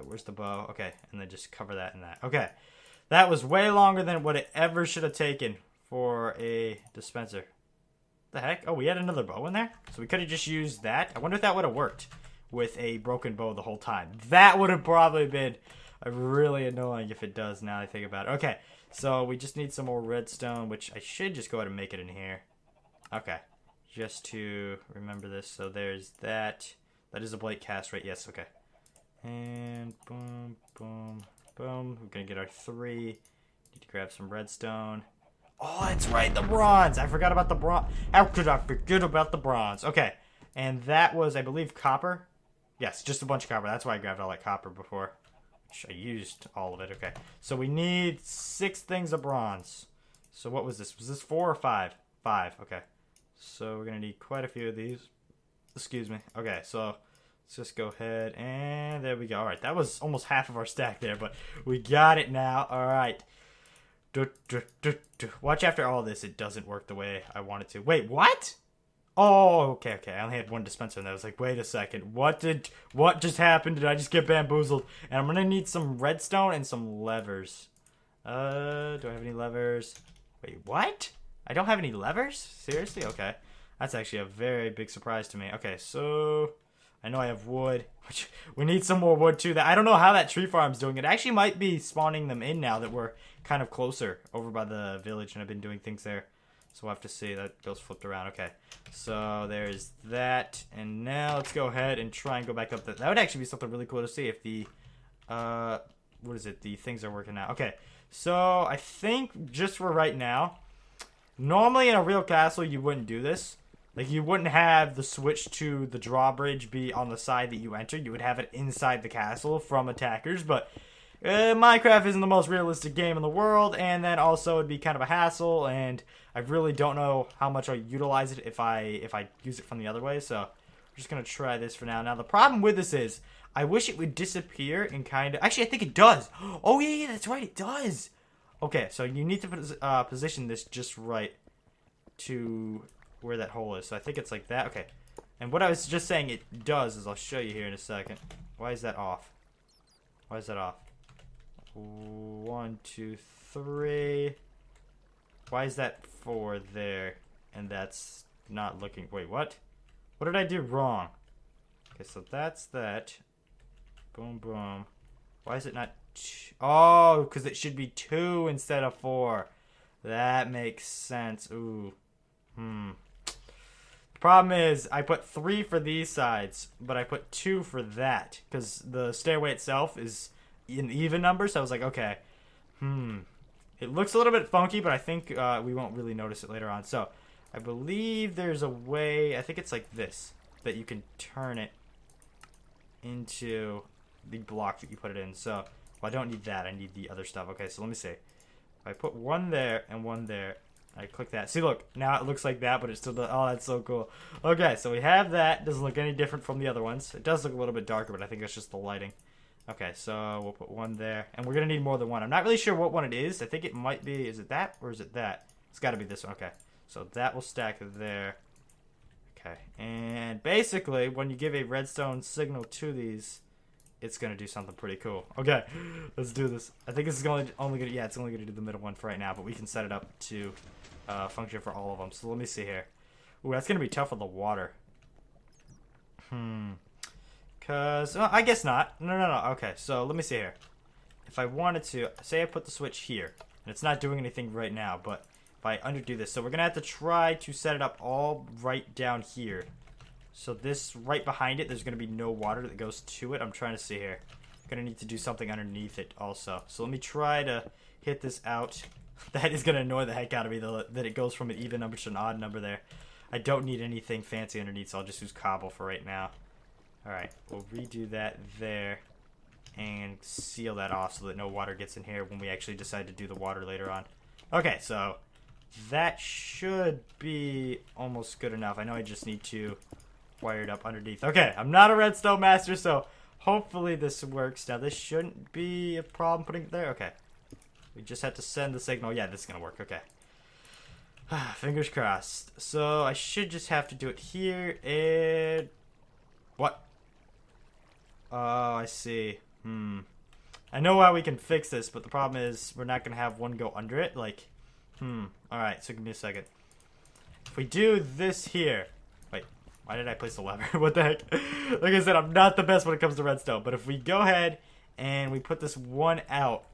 Where's the bow? Okay, and then just cover that in that. Okay, that was way longer than what it ever should have taken for a dispenser. The heck? Oh, we had another bow in there? So we could have just used that. I wonder if that would have worked with a broken bow the whole time. That would have probably been really annoying if it does, now I think about it. Okay, so we just need some more redstone, which I should just go ahead and make it in here. Okay, just to remember this. So there's that. That is a blade cast, right? Yes, okay. And boom, boom, boom. We're going to get our 3. Need to grab some redstone. Oh, that's right, the bronze. I forgot about the bronze. How could I forget about the bronze? Okay, and that was, I believe, copper. Yes, just a bunch of copper. That's why I grabbed all that copper before. Which I used all of it. Okay, so we need 6 things of bronze. So what was this? Was this 4 or 5? 5, okay. So we're going to need quite a few of these. Excuse me. Okay, so let's just go ahead and there we go. All right, that was almost half of our stack there, but we got it now. All right. Watch after all this, it doesn't work the way I want it to. Wait, what? Oh, okay. I only had 1 dispenser and I was like, wait a second. What just happened? Did I just get bamboozled? And I'm going to need some redstone and some levers. Do I have any levers? Wait, what? I don't have any levers? Seriously? Okay. That's actually a very big surprise to me. Okay, so I know I have wood. Which we need some more wood too. I don't know how that tree farm's doing. It actually might be spawning them in now that we're kind of closer over by the village and I've been doing things there. So we'll have to see. That goes flipped around. Okay, so there's that. And now let's go ahead and try and go back up. That would actually be something really cool to see if the, what is it? The things are working out. Okay, so I think just for right now, normally in a real castle you wouldn't do this. Like, you wouldn't have the switch to the drawbridge be on the side that you enter. You would have it inside the castle from attackers. But Minecraft isn't the most realistic game in the world. And then also it'd be kind of a hassle. And I really don't know how much I'll utilize it if I use it from the other way. So I'm just going to try this for now. Now, the problem with this is I wish it would disappear and kind of... Actually, I think it does. Oh, yeah, that's right. It does. Okay, so you need to position this just right to where that hole is. So I think it's like that. Okay. And what I was just saying it does is I'll show you here in a second. Why is that off? Why is that off? 1, 2, 3. Why is that 4 there? And that's not looking... Wait, what? What did I do wrong? Okay, so that's that. Boom, boom. Why is it not... Oh, because it should be 2 instead of 4. That makes sense. Ooh. The problem is, I put 3 for these sides, but I put 2 for that, because the stairway itself is an even number, so I was like, okay, It looks a little bit funky, but I think we won't really notice it later on. So, I believe there's a way, I think it's like this, that you can turn it into the block that you put it in. So, well, I don't need that, I need the other stuff. Okay, so let me see. If I put 1 there and 1 there, I click that. See, look, now it looks like that, but it still does. Oh, that's so cool. Okay, so we have that. Doesn't look any different from the other ones. It does look a little bit darker, but I think that's just the lighting. Okay, so we'll put 1 there. And we're going to need more than 1. I'm not really sure what one it is. I think it might be, is it that or is it that? It's got to be this one. Okay, so that will stack there. Okay, and basically, when you give a redstone signal to these, it's going to do something pretty cool. Okay, let's do this. I think this is only going to, yeah, it's only going to do the middle one for right now, but we can set it up to function for all of them. So let me see here. Ooh, that's going to be tough with the water. Because, I guess not. No. Okay, so let me see here. If I wanted to, say I put the switch here, and it's not doing anything right now, but if I undo this, so we're going to have to try to set it up all right down here. So this, right behind it, there's going to be no water that goes to it. I'm trying to see here. I'm going to need to do something underneath it also. So let me try to hit this out. That is going to annoy the heck out of me, though, that it goes from an even number to an odd number there. I don't need anything fancy underneath, so I'll just use cobble for right now. Alright, we'll redo that there and seal that off so that no water gets in here when we actually decide to do the water later on. Okay, so that should be almost good enough. I know I just need to wire it up underneath. Okay, I'm not a redstone master, so hopefully this works. Now, this shouldn't be a problem putting it there. Okay. We just have to send the signal. Yeah, this is going to work. Okay. Fingers crossed. So I should just have to do it here and... What? Oh, I see. I know how we can fix this, but the problem is we're not going to have one go under it. Like, Alright, so give me a second. If we do this here... Wait, why did I place the lever? What the heck? Like I said, I'm not the best when it comes to redstone. But if we go ahead and we put this one out,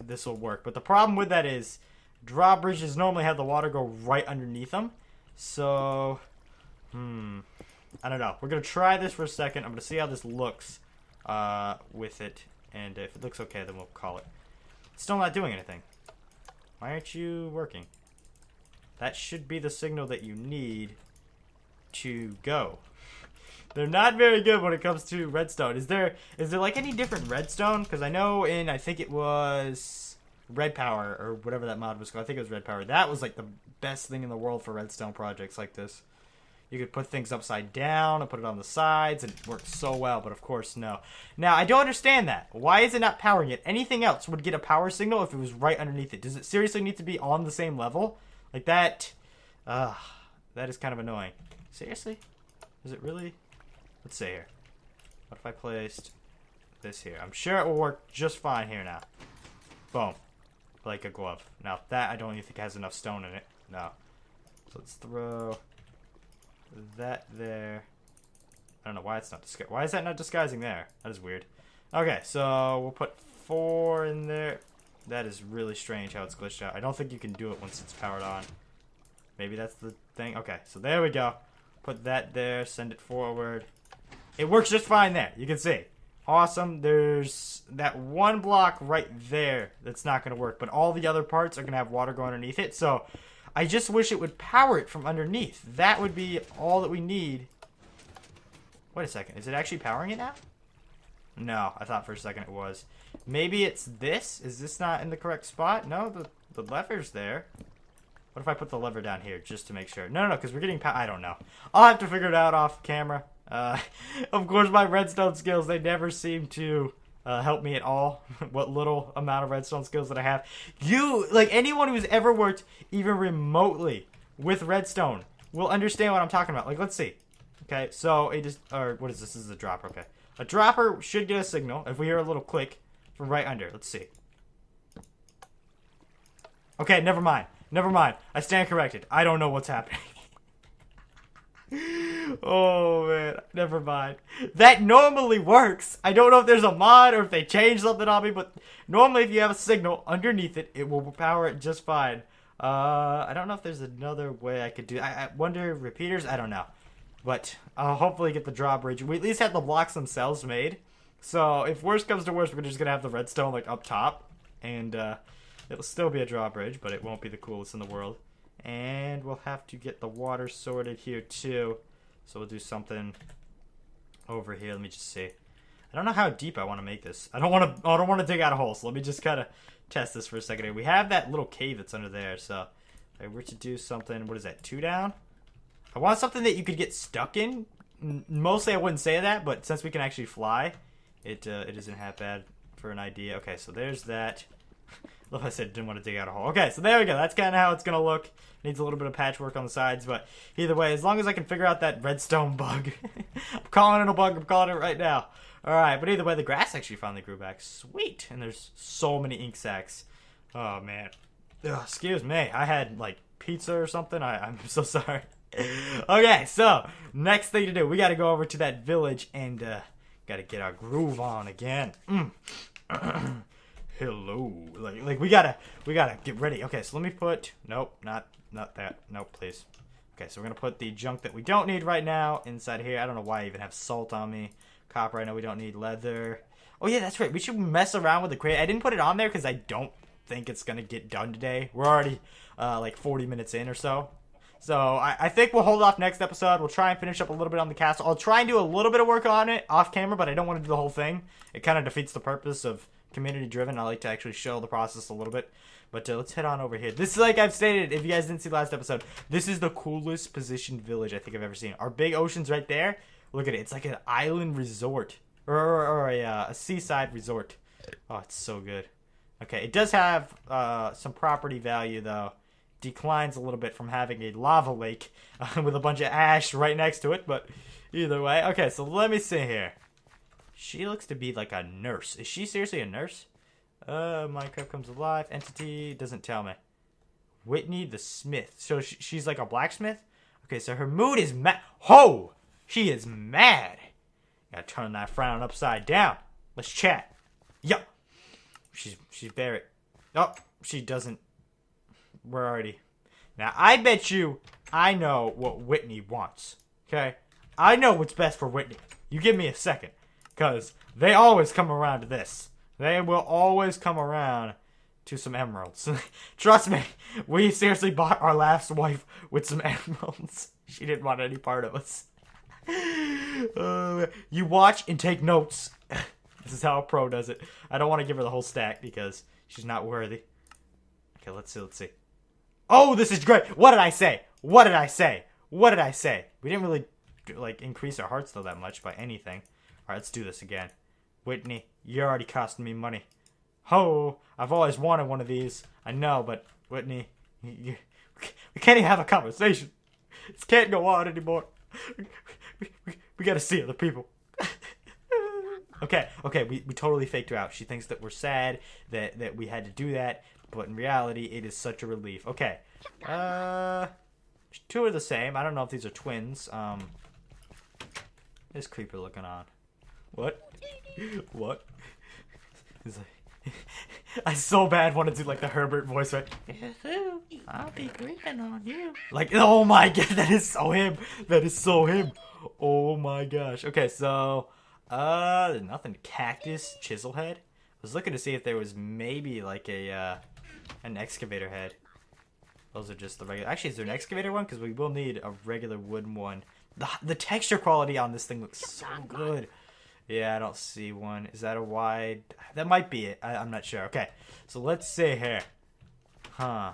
this will work. But the problem with that is drawbridges normally have the water go right underneath them. So, I don't know. We're going to try this for a second. I'm going to see how this looks with it. And if it looks okay, then we'll call it. It's still not doing anything. Why aren't you working? That should be the signal that you need to go. They're not very good when it comes to redstone. Is there like any different redstone? Because I know I think it was Red Power or whatever that mod was called. I think it was Red Power. That was like the best thing in the world for redstone projects like this. You could put things upside down and put it on the sides, and it works so well, but of course, no. Now, I don't understand that. Why is it not powering it? Anything else would get a power signal if it was right underneath it. Does it seriously need to be on the same level? Like that, that is kind of annoying. Seriously? Is it really? Let's see here. What if I placed this here? I'm sure it will work just fine here now. Boom. Like a glove. Now, that I don't even think has enough stone in it. No. So let's throw... that there. I don't know why it's not disguising. Why is that not disguising there? That is weird. Okay, so we'll put 4 in there. That is really strange how it's glitched out. I don't think you can do it once it's powered on. Maybe that's the thing. Okay, so there we go. Put that there. Send it forward. It works just fine there. You can see. Awesome. There's that one block right there that's not going to work. But all the other parts are going to have water going underneath it. So... I just wish it would power it from underneath. That would be all that we need. Wait a second. Is it actually powering it now? No, I thought for a second it was. Maybe it's this? Is this not in the correct spot? No, the lever's there. What if I put the lever down here just to make sure? No, because we're getting power. I don't know. I'll have to figure it out off camera. Of course, my redstone skills, they never seem to... help me at all. What little amount of redstone skills that I have. Like anyone who's ever worked even remotely with redstone will understand what I'm talking about. Like, let's see. Okay, so it just, or what is this? This is a dropper. Okay, a dropper should get a signal if we hear a little click from right under. Let's see. Okay, never mind. Never mind. I stand corrected. I don't know what's happening. Oh man, never mind. That normally works. I don't know if there's a mod or if they changed something on me, but normally if you have a signal underneath it, it will power it just fine. I don't know if there's another way I could do. I wonder repeaters. I don't know, but I'll hopefully get the drawbridge. We at least have the blocks themselves made. So if worst comes to worst, we're just gonna have the redstone like up top, and it'll still be a drawbridge, but it won't be the coolest in the world. And we'll have to get the water sorted here too. So we'll do something over here. Let me just see. I don't know how deep I want to make this. I don't want to dig out a hole. So let me just kind of test this for a second here. We have that little cave that's under there. So if I were to do something, what is that? 2 down? I want something that you could get stuck in. Mostly I wouldn't say that, but since we can actually fly, it isn't half bad for an idea. Okay, so there's that. Like I said, didn't want to dig out a hole. Okay, so there we go. That's kind of how it's going to look. Needs a little bit of patchwork on the sides, but either way, as long as I can figure out that redstone bug. I'm calling it a bug. I'm calling it right now. Alright, but either way, the grass actually finally grew back. Sweet. And there's so many ink sacs. Oh, man. Ugh, excuse me. I had, like, pizza or something. I'm so sorry. Okay, so, next thing to do. We got to go over to that village and got to get our groove on again. Hello. Like we gotta get ready. Okay, so let me put nope, not that. Nope, please. Okay, so we're gonna put the junk that we don't need right now inside here. I don't know why I even have salt on me. Copper, I know we don't need. Leather. Oh yeah, that's right. We should mess around with the crate. I didn't put it on there because I don't think it's gonna get done today. We're already like 40 minutes in or so. So I think we'll hold off next episode. We'll try and finish up a little bit on the castle. I'll try and do a little bit of work on it off camera, but I don't want to do the whole thing. It kind of defeats the purpose of community driven. I like to actually show the process a little bit. But let's head on over here. This is, like I've stated, if you guys didn't see the last episode, this is the coolest positioned village I think I've ever seen. Our big ocean's right there. Look at it. It's like an island resort. Or a seaside resort. Oh, it's so good. Okay, it does have some property value, though. declines a little bit from having a lava lake with a bunch of ash right next to it, but either way. Okay, so let me see here. She looks to be like a nurse. Is she seriously a nurse? Minecraft comes alive. Entity doesn't tell me. Whitney the Smith. So she's like a blacksmith? Okay, so her mood is mad. Ho! She is mad. Gotta turn that frown upside down. Let's chat. Yup. She's very... Oh, she doesn't... We're already... Now, I bet you I know what Whitney wants. Okay? I know what's best for Whitney. You give me a second. Because they always come around to this. They will always come around to some emeralds. Trust me, we seriously bought our last wife with some emeralds. She didn't want any part of us. You watch and take notes. This is how a pro does it. I don't want to give her the whole stack because she's not worthy. Okay, let's see. Oh, this is great. What did I say? What did I say? What did I say? We didn't really like increase our hearts though that much by anything. All right, let's do this again. Whitney, you're already costing me money. Ho! I've always wanted one of these. I know, but Whitney, we can't even have a conversation. This can't go on anymore. We gotta see other people. Okay, we totally faked her out. She thinks that we're sad, that we had to do that, but in reality, it is such a relief. Okay, two are the same. I don't know if these are twins. This creeper looking on. What? What? He's like, I so bad want to do like the Herbert voice, right? I'll be creeping on you. Like, oh my god, that is so him. That is so him. Oh my gosh. Okay, so there's nothing. Cactus, chisel head. I was looking to see if there was maybe like a an excavator head. Those are just the regular. Actually, is there an excavator one? Because we will need a regular wooden one. The texture quality on this thing looks so good. Yeah, I don't see one. Is that a wide? That might be it. I'm not sure. Okay, so let's see here. Huh.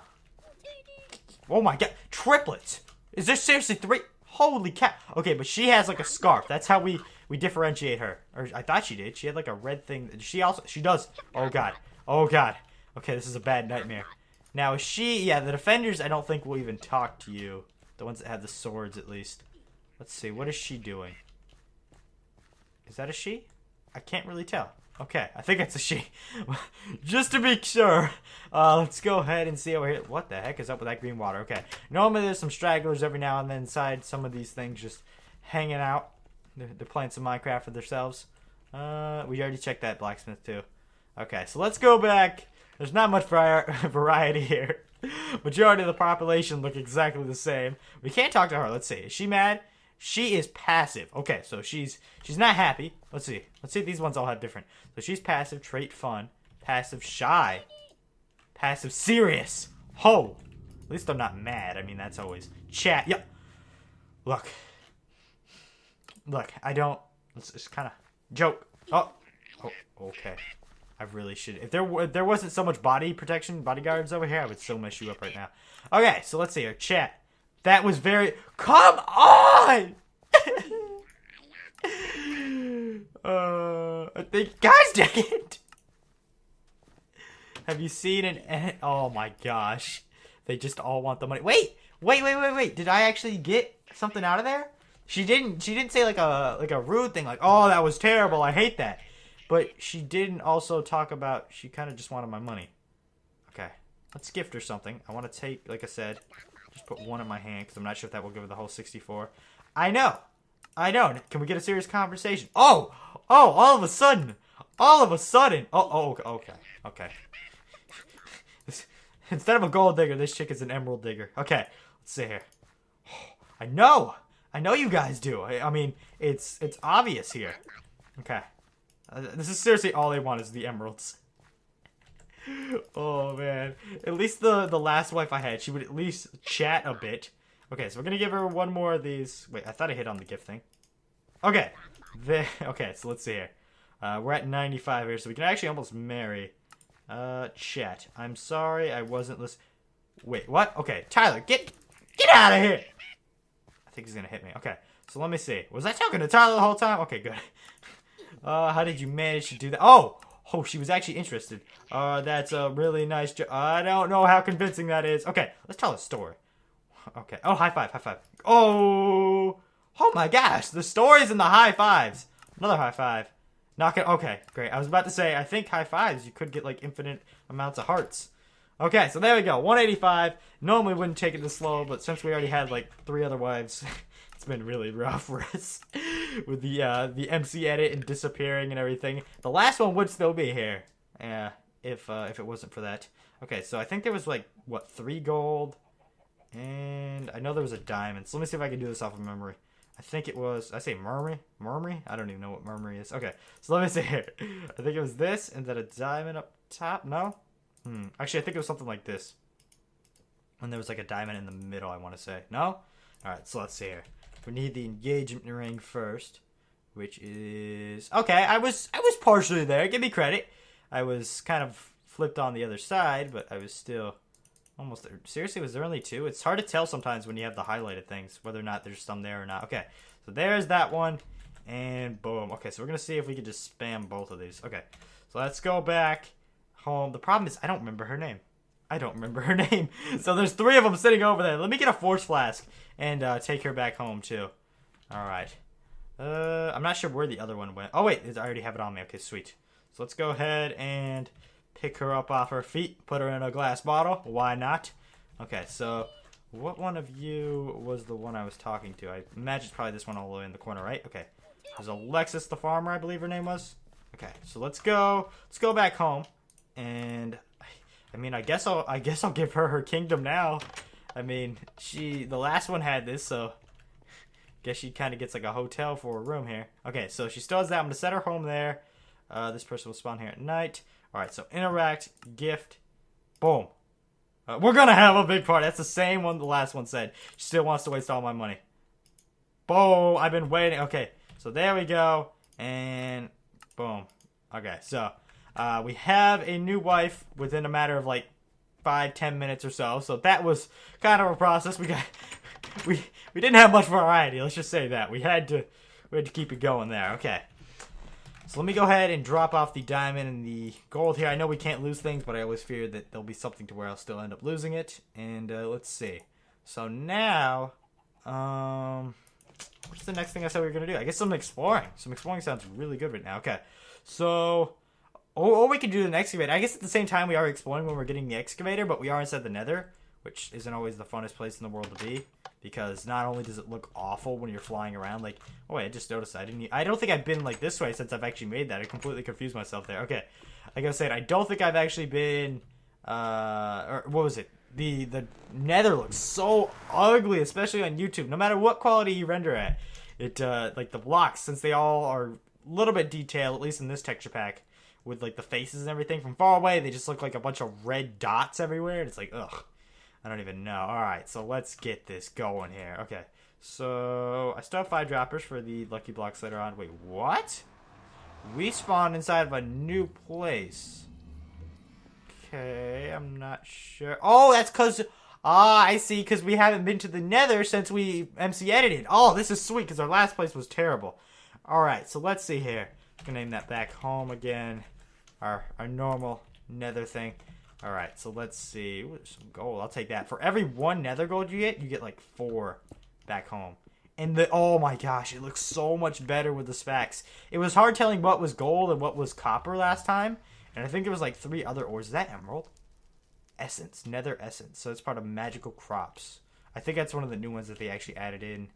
Oh my god. Triplets. Is there seriously 3? Holy cow. Okay, but she has like a scarf. That's how we differentiate her. Or I thought she did. She had like a red thing. She does. Oh god. Oh god. Okay, this is a bad nightmare. Now, is she... Yeah, the defenders I don't think will even talk to you. The ones that have the swords, at least. Let's see. What is she doing? Is that a she? I can't really tell. Okay, I think it's a she. Just to be sure, let's go ahead and see over here. What the heck is up with that green water? Okay, normally there's some stragglers every now and then inside some of these things just hanging out. They're playing some Minecraft for themselves. We already checked that blacksmith too. Okay, so let's go back. There's not much variety here. Majority of the population look exactly the same. We can't talk to her. Let's see. Is she mad? She is passive. Okay, so she's not happy. Let's see. Let's see if these ones all have different. So she's passive, trait fun, passive shy, passive serious. Ho! At least they're not mad. I mean, that's always chat. Yep. Look, I don't. Let's just kind of joke. Oh, okay. I really should. If there wasn't so much body protection, bodyguards over here, I would so mess you up right now. Okay, so let's see our chat. That was very... Come on! I think... Guys, dang it! Have you seen an... Oh my gosh. They just all want the money. Wait! Did I actually get something out of there? She didn't say like a rude thing like, oh, that was terrible, I hate that. But she didn't also talk about... She kind of just wanted my money. Okay. Let's gift her something. I want to take, like I said... Just put one in my hand because I'm not sure if that will give her the whole 64. I know. Can we get a serious conversation? Oh, all of a sudden. Oh, okay. Instead of a gold digger, this chick is an emerald digger. Okay, let's see here. I know you guys do. I mean, it's obvious here. Okay. This is seriously all they want is the emeralds. Oh man, at least the last wife I had, she would at least chat a bit. Okay, so we're gonna give her one more of these. Wait, I thought I hit on the gift thing. Okay, okay, so let's see here. We're at 95 here, so we can actually almost marry. Chat. I'm sorry, I wasn't listening. Wait, what? Okay, Tyler, get out of here. I think he's gonna hit me. Okay, so let me see. Was I talking to Tyler the whole time? Okay, good. How did you manage to do that? Oh, Oh, she was actually interested. That's a really nice job. I don't know how convincing that is. Okay, let's tell a story. Okay. Oh, high five, high five. Oh, oh my gosh, the stories and the high fives. Another high five. Knock it. Okay, great. I was about to say, I think high fives, you could get like infinite amounts of hearts. Okay, so there we go. 185. Normally wouldn't take it this slow, but since we already had like 3 other wives, it's been really rough for us with the MC edit and disappearing and everything. The last one would still be here, if it wasn't for that. Okay, so I think there was like what 3 gold, and I know there was a diamond. So let me see if I can do this off of memory. I think it was. I say murmury? Murmury? I don't even know what murmury is. Okay, so let me see here. I think it was this, and then a diamond up top. No. Actually, I think it was something like this. And there was like a diamond in the middle, I want to say. No? Alright, so let's see here. We need the engagement ring first. Which is... Okay, I was partially there. Give me credit. I was kind of flipped on the other side, but I was still almost there. Seriously, was there only 2? It's hard to tell sometimes when you have the highlighted things, whether or not there's some there or not. Okay, so there's that one. And boom. Okay, so we're going to see if we can just spam both of these. Okay, so let's go back home. The problem is I don't remember her name. So there's 3 of them sitting over there. Let me get a force flask and take her back home too. All right. I'm not sure where the other one went. Oh wait, I already have it on me. Okay, sweet. So let's go ahead and pick her up off her feet. Put her in a glass bottle. Why not? Okay, so what one of you was the one I was talking to? I imagine it's probably this one all the way in the corner, right? Okay. There's Alexis the farmer, I believe her name was. Okay, so let's go back home. And I mean, I guess I'll give her kingdom now. I mean, the last one had this, so guess she kind of gets like a hotel for a room here. Okay, so she still has that. I'm gonna set her home there. This person will spawn here at night. All right, so interact, gift, boom. We're gonna have a big party. That's the same one the last one said. She still wants to waste all my money. Boom! I've been waiting. Okay, so there we go, and boom. Okay, so. We have a new wife within a matter of like 5-10 minutes or so. So that was kind of a process. We didn't have much variety. Let's just say that we had to keep it going there. Okay. So let me go ahead and drop off the diamond and the gold here. I know we can't lose things, but I always fear that there'll be something to where I'll still end up losing it. And let's see. So now, what's the next thing I said we were gonna do? I guess some exploring. Some exploring sounds really good right now. Okay. So. Or we could do an excavator. I guess at the same time we are exploring when we're getting the excavator, but we are inside the nether, which isn't always the funnest place in the world to be. Because not only does it look awful when you're flying around, like... Oh wait, I just noticed I don't think I've been like this way since I've actually made that. I completely confused myself there. Okay. Like I said, I don't think I've actually been... or what was it? The nether looks so ugly, especially on YouTube. No matter what quality you render at. It, like the blocks, since they all are a little bit detailed, at least in this texture pack, with like the faces and everything from far away, they just look like a bunch of red dots everywhere. And it's like, ugh, I don't even know. All right, so let's get this going here. Okay, so I still have 5 droppers for the lucky blocks later on. Wait, what? We spawned inside of a new place. Okay, I'm not sure. Oh, that's because... I see, because we haven't been to the nether since we MC edited. Oh, this is sweet, because our last place was terrible. All right, so let's see here. I'm going to name that back home again. Our normal nether thing. Alright, so let's see. Ooh, some gold. I'll take that. For every 1 nether gold you get like 4 back home. And oh my gosh, it looks so much better with the specs. It was hard telling what was gold and what was copper last time. And I think there was like 3 other ores. Is that emerald? Essence. Nether essence. So it's part of magical crops. I think that's one of the new ones that they actually added in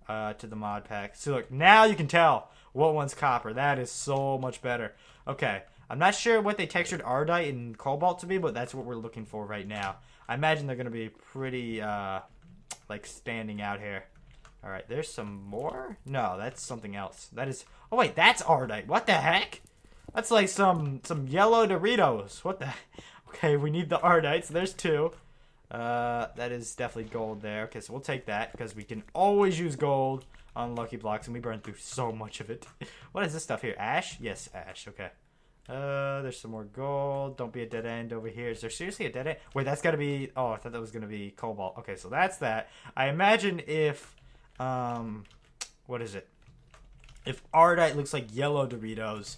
to the mod pack. So look, now you can tell what one's copper. That is so much better. Okay. I'm not sure what they textured Ardite and Cobalt to be, but that's what we're looking for right now. I imagine they're going to be pretty, like, standing out here. Alright, there's some more? No, that's something else. That is... Oh, wait, that's Ardite. What the heck? That's like some yellow Doritos. What the... Okay, we need the Ardite, so there's 2. That is definitely gold there. Okay, so we'll take that, because we can always use gold on Lucky Blocks, and we burn through so much of it. What is this stuff here? Ash? Yes, ash. Okay. There's some more gold. Don't be a dead end over here. Is there seriously a dead end? Wait, that's gotta be... Oh, I thought that was gonna be cobalt. Okay, so that's that. I imagine if... What is it? If Ardite looks like yellow Doritos,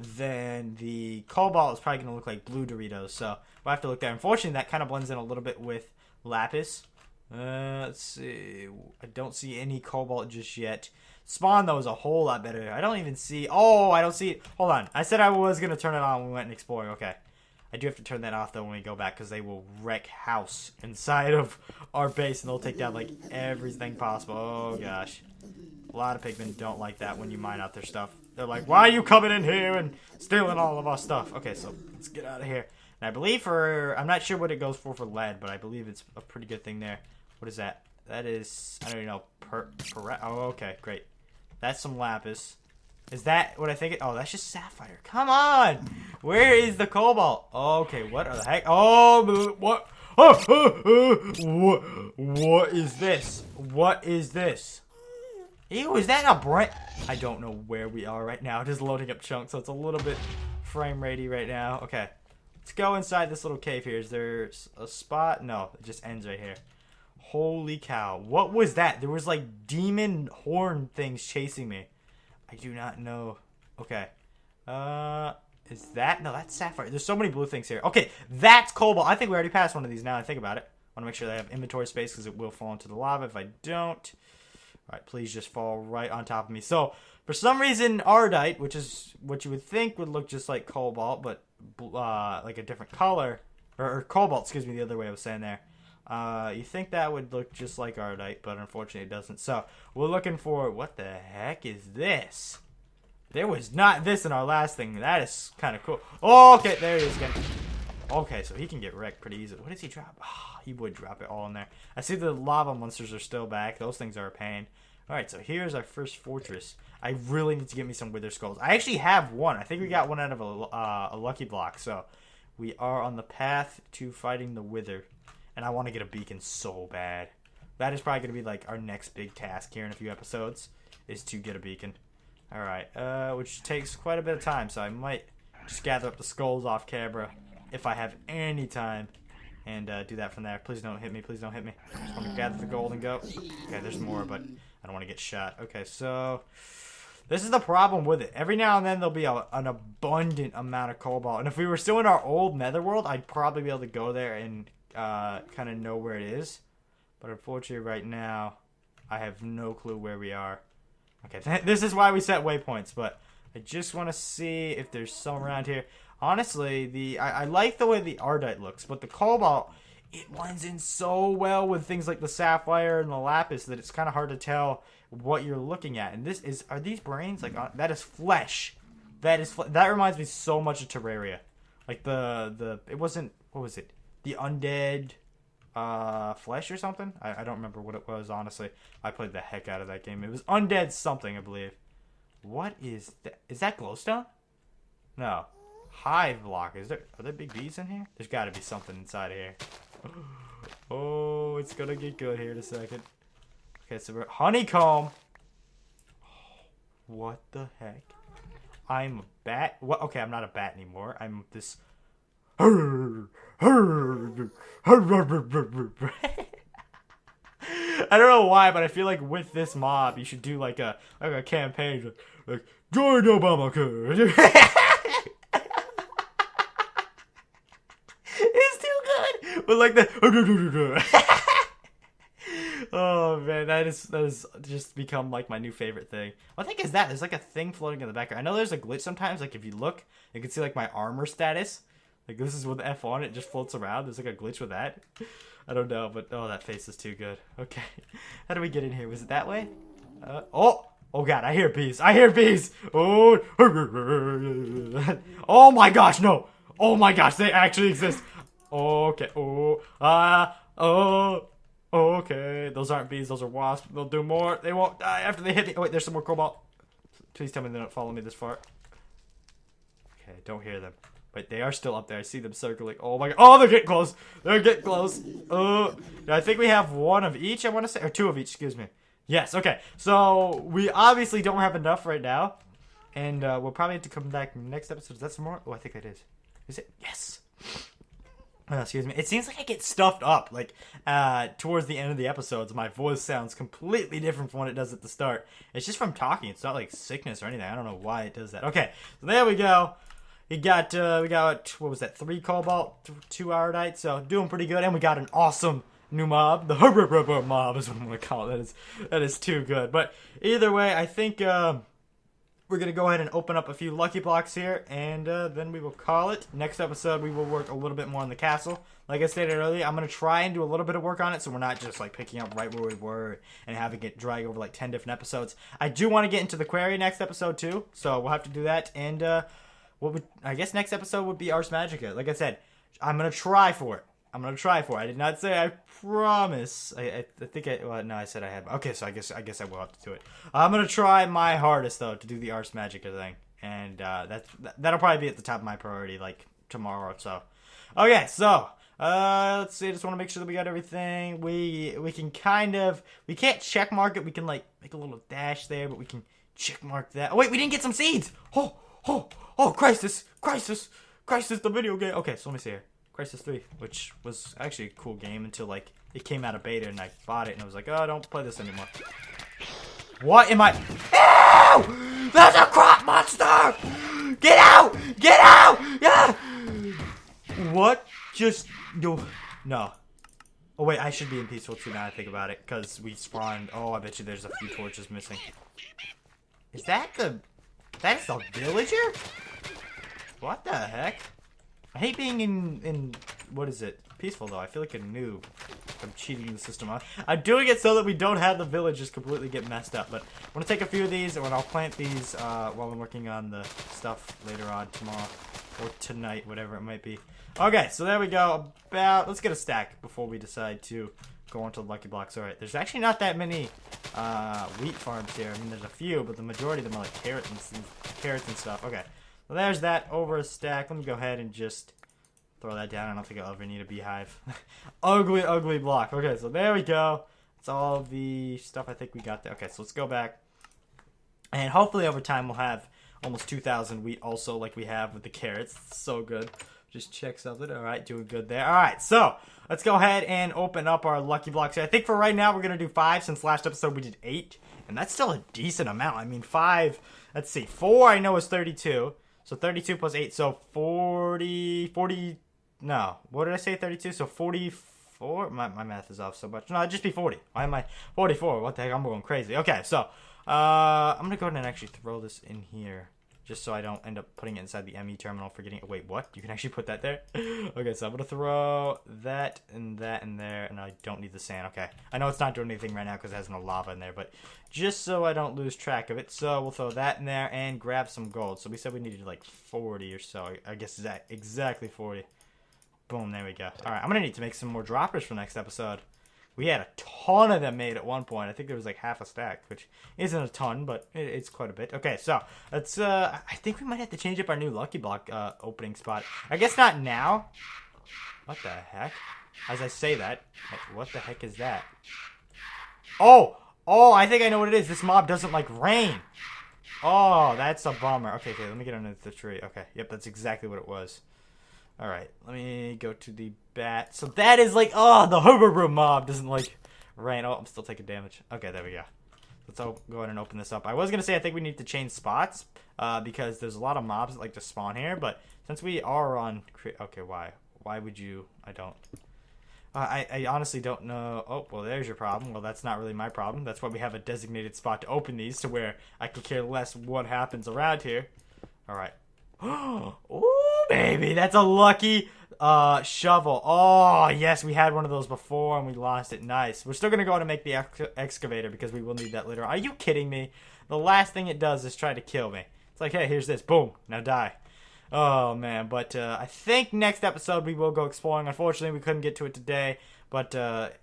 then the cobalt is probably going to look like blue Doritos. So we'll have to look there. Unfortunately, that kind of blends in a little bit with lapis. Let's see. I don't see any cobalt just yet. Spawn, though, is a whole lot better. I don't even see... Oh, I don't see it. Hold on. I said I was going to turn it on when we went and exploring. Okay. I do have to turn that off, though, when we go back, because they will wreck house inside of our base, and they'll take down, like, everything possible. Oh, gosh. A lot of pigmen don't like that when you mine out their stuff. They're like, why are you coming in here and stealing all of our stuff? Okay, so let's get out of here. And I believe for... I'm not sure what it goes for lead, but I believe it's a pretty good thing there. What is that? That is... I don't even know. Oh, okay, great. That's some lapis. Is that what I think? Oh, that's just sapphire. Come on! Where is the cobalt? Okay, what the heck? Oh, what? What is this? What is this? Ew, is that a bright? I don't know where we are right now. Just loading up chunks, so it's a little bit frame ratey right now. Okay, let's go inside this little cave here. Is there a spot? No, it just ends right here. Holy cow. What was that? There was like demon horn things chasing me. I do not know. Okay. Is that? No, that's sapphire. There's so many blue things here. Okay, that's cobalt. I think we already passed one of these now I think about it. I want to make sure that I have inventory space because it will fall into the lava if I don't. Alright, please just fall right on top of me. So, for some reason, Ardite, which is what you would think would look just like cobalt, but like a different color. Or cobalt, excuse me, the other way I was saying there. You think that would look just like Ardite, but unfortunately it doesn't. So, we're looking for... What the heck is this? There was not this in our last thing. That is kind of cool. Oh, okay, there he is again. Okay, so he can get wrecked pretty easily. What does he drop? Oh, he would drop it all in there. I see the lava monsters are still back. Those things are a pain. Alright, so here's our first fortress. I really need to get me some wither skulls. I actually have one. I think we got one out of a lucky block. So, we are on the path to fighting the wither. And I want to get a beacon so bad. That is probably going to be like our next big task here in a few episodes. Is to get a beacon. Alright, which takes quite a bit of time. So I might just gather up the skulls off camera. If I have any time. And do that from there. Please don't hit me. Please don't hit me. I just want to gather the gold and go. Okay, there's more, but I don't want to get shot. Okay, so... This is the problem with it. Every now and then there'll be an abundant amount of cobalt. And if we were still in our old netherworld, I'd probably be able to go there and kind of know where it is. But unfortunately right now, I have no clue where we are. Okay, this is why we set waypoints. But I just want to see if there's some around here. Honestly, I like the way the Ardite looks. But the cobalt, it blends in so well with things like the sapphire and the lapis that it's kind of hard to tell what you're looking at. And this is, are these brains? Like, that is flesh. That reminds me so much of Terraria. Like it wasn't, what was it? The undead flesh or something? I don't remember what it was, honestly. I played the heck out of that game. It was undead something, I believe. What is that? Is that glowstone? No. Hive block. Are there big bees in here? There's got to be something inside of here. Oh, it's gonna get good here in a second. Okay, so we're honeycomb. What the heck? I'm a bat. What? Okay, I'm not a bat anymore. I'm this. I don't know why, but I feel like with this mob, you should do like a campaign, like join Obamacare. It's too good, but like the. Oh man, that is just become like my new favorite thing. What the heck is that? There's like a thing floating in the background. I know there's a glitch sometimes. Like if you look, you can see like my armor status. Like this is with F on, it just floats around. There's like a glitch with that. I don't know, but oh, that face is too good. Okay, how do we get in here? Was it that way? Oh god, I hear bees. I hear bees. Oh, oh my gosh, no. Oh my gosh, they actually exist. Okay. Oh. Okay, those aren't bees, those are wasps. They'll do more. They won't die after they hit me. Oh, wait, there's some more cobalt. Please tell me they don't follow me this far. Okay, don't hear them. Wait, they are still up there. I see them circling. Oh my god. Oh, they're getting close. They're getting close. I think we have one of each, I want to say. Or two of each, excuse me. Yes, okay. So, we obviously don't have enough right now. And we'll probably have to come back next episode. Is that some more? Oh, I think that is. Is it? Yes. Excuse me. It seems like I get stuffed up. Like, towards the end of the episodes, my voice sounds completely different from what it does at the start. It's just from talking. It's not like sickness or anything. I don't know why it does that. Okay, so there we go. We got, what was that? 3 cobalt, 2 irodite. So, doing pretty good. And we got an awesome new mob. The mob is what I'm going to call it. That is too good. But either way, I think, we're going to go ahead and open up a few lucky blocks here, and then we will call it. Next episode, we will work a little bit more on the castle. Like I stated earlier, I'm going to try and do a little bit of work on it, so we're not just like picking up right where we were and having it drag over like 10 different episodes. I do want to get into the quarry next episode too, so we'll have to do that. And I guess next episode would be Ars Magica. Like I said, I'm going to try for it. I did not say I promise. I think no, I said I had. Okay, so I guess I will have to do it. I'm gonna try my hardest though to do the Ars Magica thing, and that'll probably be at the top of my priority like tomorrow or so. Okay, so let's see. I just want to make sure that we got everything. We can't check mark it. We can like make a little dash there, but we can check mark that. Oh wait, we didn't get some seeds. Oh, Crisis, the video game. Okay, so let me see here. Crisis 3, which was actually a cool game until, like, it came out of beta and I bought it and I was like, oh, don't play this anymore. What am I? Ew! There's a crop monster! Get out! Get out! Yeah! What? Just, no. Oh, wait, I should be in Peaceful too now I think about it, because we spawned, oh, I bet you there's a few torches missing. Is that that's the villager? What the heck? I hate being in what is it? Peaceful though. I feel like a noob. I'm cheating the system. I'm doing it so that we don't have the villagers completely get messed up. But I'm gonna take a few of these, and I'll plant these while I'm working on the stuff later on tomorrow or tonight, whatever it might be. Okay, so there we go. Let's get a stack before we decide to go on to the lucky blocks. All right, there's actually not that many wheat farms here. I mean, there's a few, but the majority of them are like carrots and stuff. Okay. Well, there's that over a stack. Let me go ahead and just throw that down. I don't think I'll ever need a beehive. ugly block. Okay, so there we go. That's all the stuff I think we got there. Okay, so let's go back. And hopefully over time we'll have almost 2,000 wheat also like we have with the carrots. It's so good. Just check something. All right, doing good there. All right, so let's go ahead and open up our lucky blocks here. I think for right now we're going to do 5 since last episode we did 8. And that's still a decent amount. I mean, 5, let's see. 4 I know is 32. So 32 plus 8, so 40, no, what did I say, 32? So 44, my math is off so much. No, it'd just be 40. Why am I, 44, what the heck, I'm going crazy. Okay, so, I'm going to go ahead and actually throw this in here, just so I don't end up putting it inside the ME terminal, forgetting, wait, what? You can actually put that there? Okay, so I'm going to throw that in there, and I don't need the sand, okay. I know it's not doing anything right now because it has no lava in there, but just so I don't lose track of it, so we'll throw that in there and grab some gold. So we said we needed like 40 or so, I guess exactly 40. Boom, there we go. All right, I'm going to need to make some more droppers for next episode. We had a ton of them made at one point. I think there was like half a stack, which isn't a ton, but it's quite a bit. Okay, so let's, I think we might have to change up our new lucky block opening spot. I guess not now. What the heck? As I say that, what the heck is that? Oh, I think I know what it is. This mob doesn't like rain. Oh, that's a bummer. Okay, let me get under the tree. Okay, yep, that's exactly what it was. All right, let me go to the bat. So that is like, oh, the Hoobaboo mob doesn't like rain. Oh, I'm still taking damage. Okay, there we go. Let's go ahead and open this up. I was going to say I think we need to change spots because there's a lot of mobs that like to spawn here. But since we are on... Okay, why? Why would you... I don't... I honestly don't know. Oh, well, there's your problem. Well, that's not really my problem. That's why we have a designated spot to open these to where I could care less what happens around here. All right. Ooh, baby, that's a lucky shovel. Oh, yes, we had one of those before and we lost it. Nice. We're still going to go on and make the excavator because we will need that later. Are you kidding me? The last thing it does is try to kill me. It's like, hey, here's this. Boom. Now die. Oh, man. But I think next episode we will go exploring. Unfortunately, we couldn't get to it today. But,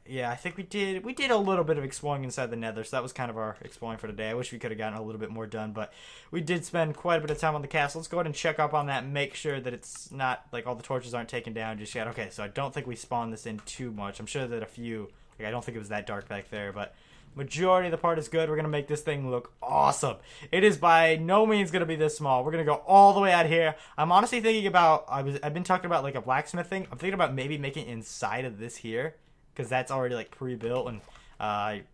yeah, I think we did a little bit of exploring inside the nether. So that was kind of our exploring for today. I wish we could have gotten a little bit more done. But we did spend quite a bit of time on the castle. Let's go ahead and check up on that and make sure that it's not, like, all the torches aren't taken down just yet. Okay, so I don't think we spawned this in too much. I'm sure that a few, like, I don't think it was that dark back there. But Majority of the part is good. We're going to make this thing look awesome. It is by no means going to be this small. We're going to go all the way out here. I'm honestly thinking about, I've been talking about like a blacksmith thing. I'm thinking about maybe making it inside of this here, because that's already like pre-built, and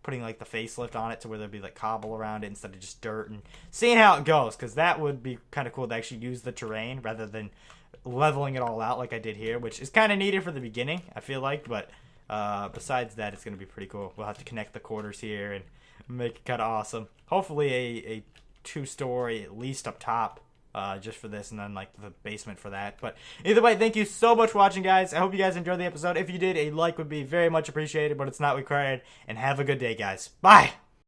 putting like the facelift on it to where there'd be like cobble around it instead of just dirt, and seeing how it goes, because that would be kind of cool to actually use the terrain rather than leveling it all out like I did here, which is kind of needed for the beginning, I feel like. But besides that, it's going to be pretty cool. We'll have to connect the quarters here and make it kind of awesome. Hopefully a 2-story at least up top, just for this, and then like the basement for that. But either way, thank you so much for watching, guys. I hope you guys enjoyed the episode. If you did, a like would be very much appreciated, but it's not required. And have a good day, guys. Bye!